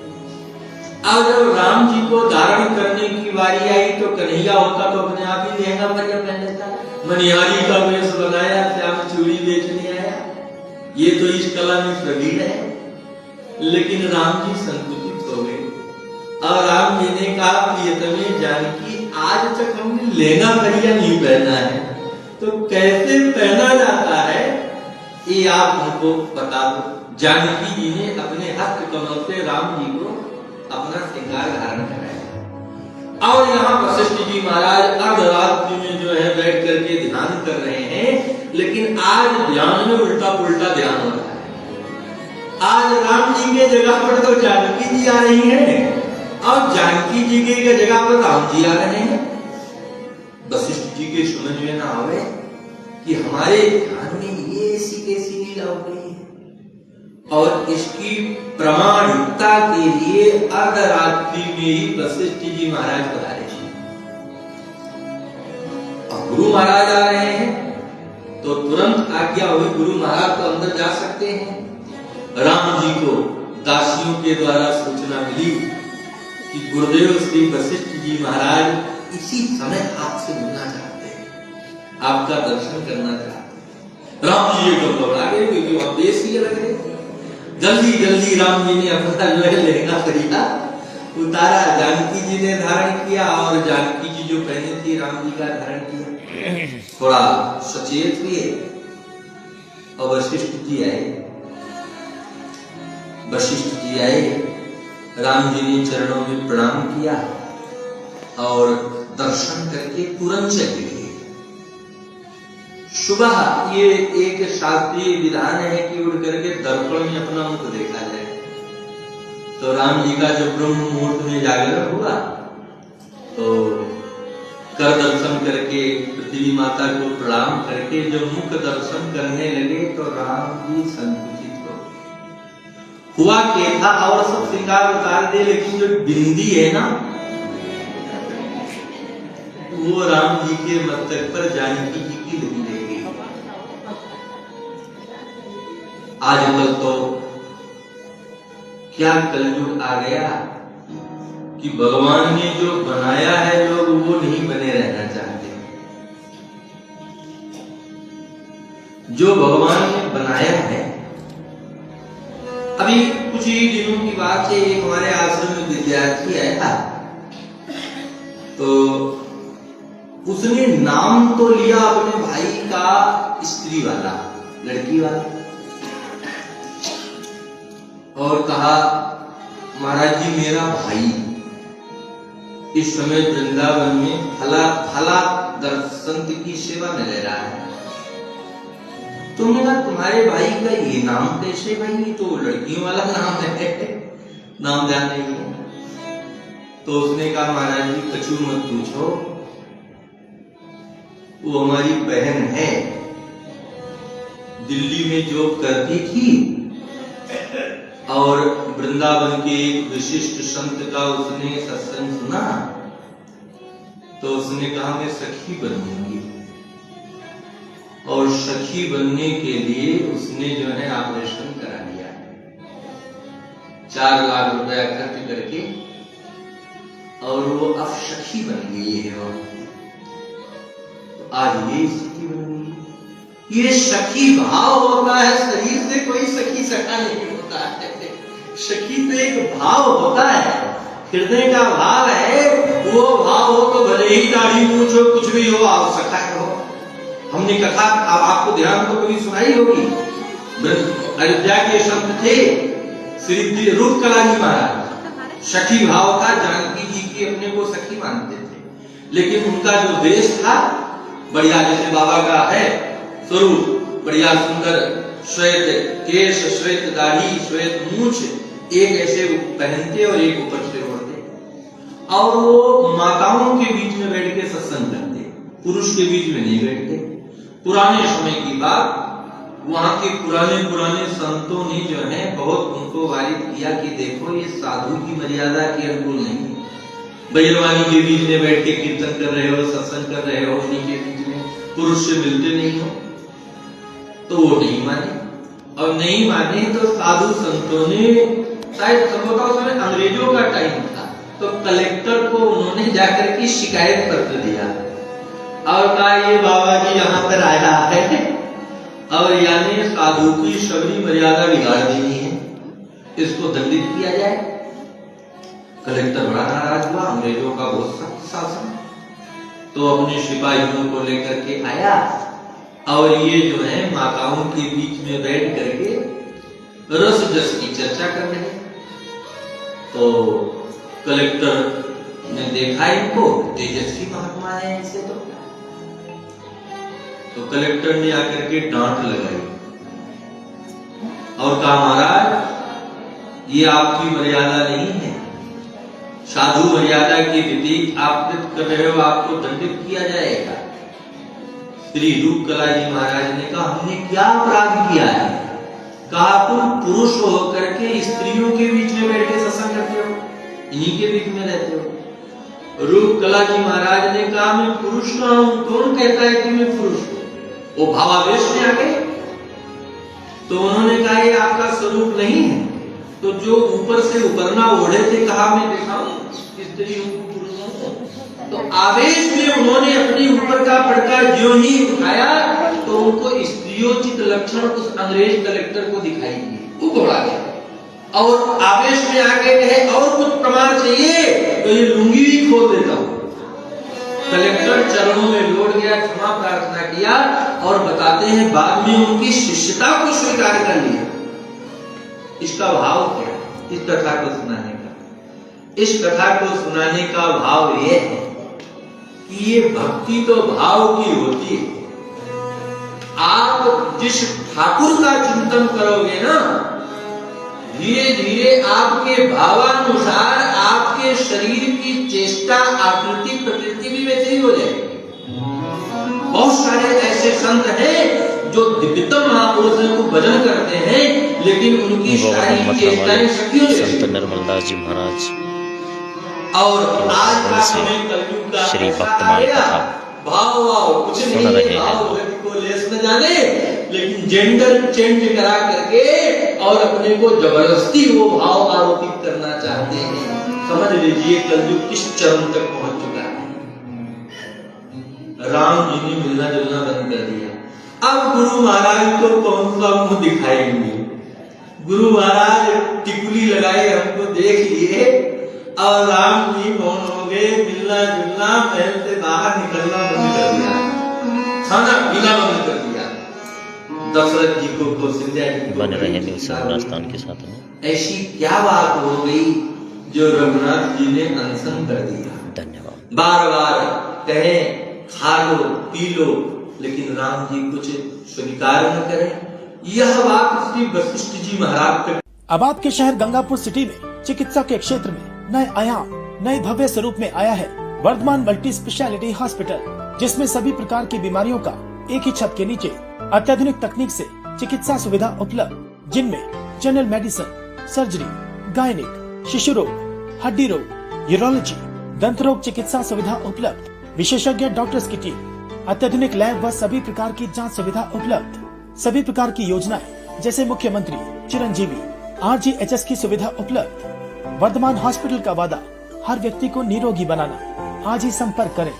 अब जब राम जी को धारण करने की बारी आई तो कन्हैया होता तो अपने आप ही लहंगा पंजा पहन लेता, मनिहारी का वेश बनाया, श्याम चूड़ी बेचने आया। ये तो इस कला में प्रवीण है, लेकिन राम जी संकुचित हो गए और राम जी ने कहा प्रियतमे जानकी आज तक हमने लहंगा करिया नहीं पहना है, तो कैसे पहना जाता है ये आप हमको बता दो। जानकी जी ने अपने हस्त कमल से राम जी को अपना श्रृंगार धारण कराया और यहाँ वशिष्ठ जी महाराज अर्धरात्रि में जो है बैठ करके ध्यान कर रहे हैं, लेकिन आज ध्यान में उल्टा पुल्टा ध्यान हो रहा है। आज राम जी के जगह पर तो जानकी जी आ रही है और जानकी जी के जगह पर राम जी आ रहे हैं। वशिष्ठ जी के समझ में ना आवे कि हमारे ध्यान में ये ऐसी कैसी लीला हो गई है, और इसकी प्रमाणिकता के लिए अर्धरात्रि में ही वशिष्ठ जी महाराज पधारे। अब गुरु महाराज आ रहे हैं तो तुरंत आज्ञा हुई, गुरु महाराज तो अंदर जा सकते हैं। राम जी को दासियों के द्वारा सूचना मिली कि गुरुदेव श्री वशिष्ठ जी महाराज इसी समय आपसे मिलना चाहते हैं, आपका दर्शन करना चाहते हैं। राम जी एकदम घबरा गए क्योंकि वहां देश ही अलग है। जल्दी जल्दी राम जी ने अपना लहंगा खरीदा, उतारा, जानकी जी ने धारण किया और जानकी जी जो पहने थी राम जी का धारण किया। थोड़ा सचेत हुए और वशिष्ठ जी आए। वशिष्ठ जी आए, राम जी ने चरणों में प्रणाम किया और दर्शन करके तुरंत चले गए। सुबह ये एक शास्त्रीय विधान है कि उड़ करके दर्पण में अपना मुख देखा जाए। तो राम जी का जो ब्रह्म मुहूर्त में जागरण हुआ तो कर दर्शन करके पृथ्वी माता को प्रणाम करके जो मुख दर्शन करने लगे तो राम जी संकुचित हो हुआ के था और सब श्रृंगार उतार दे, लेकिन जो बिंदी है ना वो राम जी के मस्तक पर जानकी जी की लगी रह गई। आजकल तो क्या कलयुग आ गया कि भगवान ने जो बनाया है लोग वो नहीं बने रहना चाहते। जो भगवान ने बनाया है, अभी कुछ ही दिनों की बात है, एक हमारे आश्रम में विद्यार्थी आया तो उसने नाम तो लिया अपने भाई का स्त्री वाला, लड़की वाला, और कहा महाराज जी मेरा भाई इस समय वृंदावन में फला दर्शन की सेवा में ले रहा है। तुमने कहा तुम्हारे भाई का ये नाम कैसे? भाई ये तो लड़कियों वाला नाम है, नाम ध्यान नहीं है। तो उसने कहा महाराज जी कछु मत पूछो, वो हमारी बहन है, दिल्ली में जॉब करती थी और वृंदावन के एक विशिष्ट संत का उसने सत्संग सुना तो उसने कहा मैं सखी बनूंगी, और सखी बनने के लिए उसने जो है ऑपरेशन करा लिया, 4 लाख रुपया खर्च करके, और वो अब सखी बन गई है। और तो आज ये स्थिति बन गई। ये सखी भाव होता है, शरीर से कोई सखी सखा नहीं होता है। सखी तो एक भाव होता है, हृदय का भाव है। वो भाव हो तो भले ही दाढ़ी मूंछ हो, कुछ भी हो, आप सखा हो। हमने कथा आपको ध्यान तो कभी सुनाई होगी। अयोध्या के संत थे श्री रूप कला जी महाराज, सखी भाव का जानकी जी की अपने को सखी मानते थे, लेकिन उनका जो वेश था बढ़िया, जैसे बाबा का है स्वरूप, बढ़िया सुंदर श्वेत केश, श्वेत दाढ़ी, श्वेत मूंछ, एक ऐसे पहनते और एक ऊपर से ओढ़ते, और वो माताओं के बीच में बैठ के सत्संग करते, पुरुष के बीच में नहीं बैठते। पुराने समय की बात, वहां के पुराने संतों ने जो है बहुत उनको वारित किया कि देखो ये साधु की मर्यादा के अनुकूल नहीं है। बैरवानी के बीच में बैठ के कीर्तन कर रहे हो, सत्संग कर रहे हो, उन्हीं के बीच में पुरुष से मिलते नहीं हो। तो वो नहीं माने, और नहीं माने तो साधु संतों ने, शायद संभवतः उसमें अंग्रेजों का टाइम था, तो कलेक्टर को उन्होंने जाकर के शिकायत पत्र दिया और कहा ये बाबा जी यहाँ पर आया है और यानी साधु की सबरी मर्यादा बिगाड़ देनी है, इसको दंडित किया जाए। कलेक्टर बड़ा नाराज हुआ, अंग्रेजों का बहुत सख्त शासन, तो अपने सिपाहियों को लेकर के आया और ये जो है माताओं के बीच में बैठ करके रस जस की चर्चा कर रहे। तो कलेक्टर ने देखा इनको, तेजस्वी महात्मा है ऐसे, तो कलेक्टर ने आकर के डांट लगाई और कहा महाराज ये आपकी मर्यादा नहीं है, साधु मर्यादा के विपरीत आप कर रहे हो, आपको दंडित किया जाएगा। श्री रूप कला जी महाराज ने कहा हमने क्या अपराध किया है? कहा तुम पुरुष होकर के स्त्रियों के बीच में बैठ के सत्संग करते हो, इन्हीं के बीच में रहते हो। रूप कला जी महाराज ने कहा मैं पुरुष ना हूं, कौन कहता है कि मैं पुरुष हूं? वो भावावेश में आ गए। तो उन्होंने कहा ये आपका स्वरूप नहीं है। तो जो ऊपर से उपरना ओढ़े थे, कहा मैं दिखाऊं स्त्रियों को पुरुषों को। तो आवेश में उन्होंने अपने ऊपर का पड़का ज्यों ही उठाया तो उनको स्त्रियोचित लक्षण उस अंग्रेज कलेक्टर को दिखाई दिए, वो घबरा गया और आवेश में आके कहे और कुछ प्रमाण चाहिए तो ये लुंगी भी खोल देता हूं। कलेक्टर चरणों में लौट गया, क्षमा प्रार्थना किया और बताते हैं बाद में उनकी शिष्यता को स्वीकार कर लिया। इसका भाव क्या है इस कथा को सुनाने का? इस कथा को सुनाने का भाव यह है कि ये भक्ति तो भाव की होती है। आप जिस ठाकुर का चिंतन करोगे ना, धीरे धीरे आपके भावानुसार आपके शरीर की चेष्टा, आकृति, प्रकृति भी वैसे ही हो जाएगी। बहुत सारे ऐसे संत हैं जो दिव्यतम महापुरुषों को भजन करते हैं, लेकिन उनकी सारी चेष्टाएं सखियों से। संत निर्मलदास जी महाराज और आज का समय कलयुग का श्री भक्तमाल कथा भाव कुछ नहीं सुन रहे भाव को लेस न जाने, लेकिन जेंडर चेंज करा करके और अपने को जबरदस्ती वो भाव आरोपित करना चाहते हैं। समझ लीजिए कलयुग किस चरम तक पहुंच चुका है। राम जी ने मिलना जुलना बंद कर दिया। अब गुरु महाराज को कौन सा मुंह दिखाएंगे? गुरु महाराज टिकुली लगाए हमको देख लिए और राम जी मौन हो गए, मिलना जुलना महल से बाहर निकलना बंद कर दिया, खाना पीना बंद कर दिया। दशरथ जी को कौशल्या जी को बने रहे राजस्थान के साथ में। ऐसी क्या बात हो गई जो रघुनाथ जी ने अनशन कर दिया? धन्यवाद। बार बार कहे खा लो पी लो, लेकिन राम जी कुछ स्वीकार न करें। यह बात श्री वशिष्ठ जी महाराज। अब आपके शहर गंगापुर सिटी में चिकित्सा के क्षेत्र में नए आयाम, नए भव्य स्वरूप में आया है वर्धमान मल्टी स्पेशलिटी हॉस्पिटल, जिसमें सभी प्रकार की बीमारियों का एक ही छत के नीचे अत्याधुनिक तकनीक से चिकित्सा सुविधा उपलब्ध, जिनमें जनरल मेडिसिन, सर्जरी, गायनिक, शिशु रोग, हड्डी रोग, यूरोलॉजी, दंत रोग चिकित्सा सुविधा उपलब्ध, विशेषज्ञ डॉक्टर्स की टीम, अत्याधुनिक लैब व सभी प्रकार की जांच सुविधा उपलब्ध, सभी प्रकार की योजनाएं जैसे मुख्यमंत्री चिरंजीवी RGHS की सुविधा उपलब्ध। वर्धमान हॉस्पिटल का वादा हर व्यक्ति को निरोगी बनाना। आज ही संपर्क करें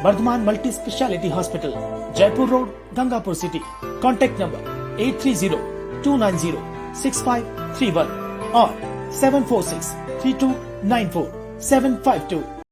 Vardhman multi speciality hospital, Jaipur road, Gangapur city. Contact number 8302906531 और 7463294 752।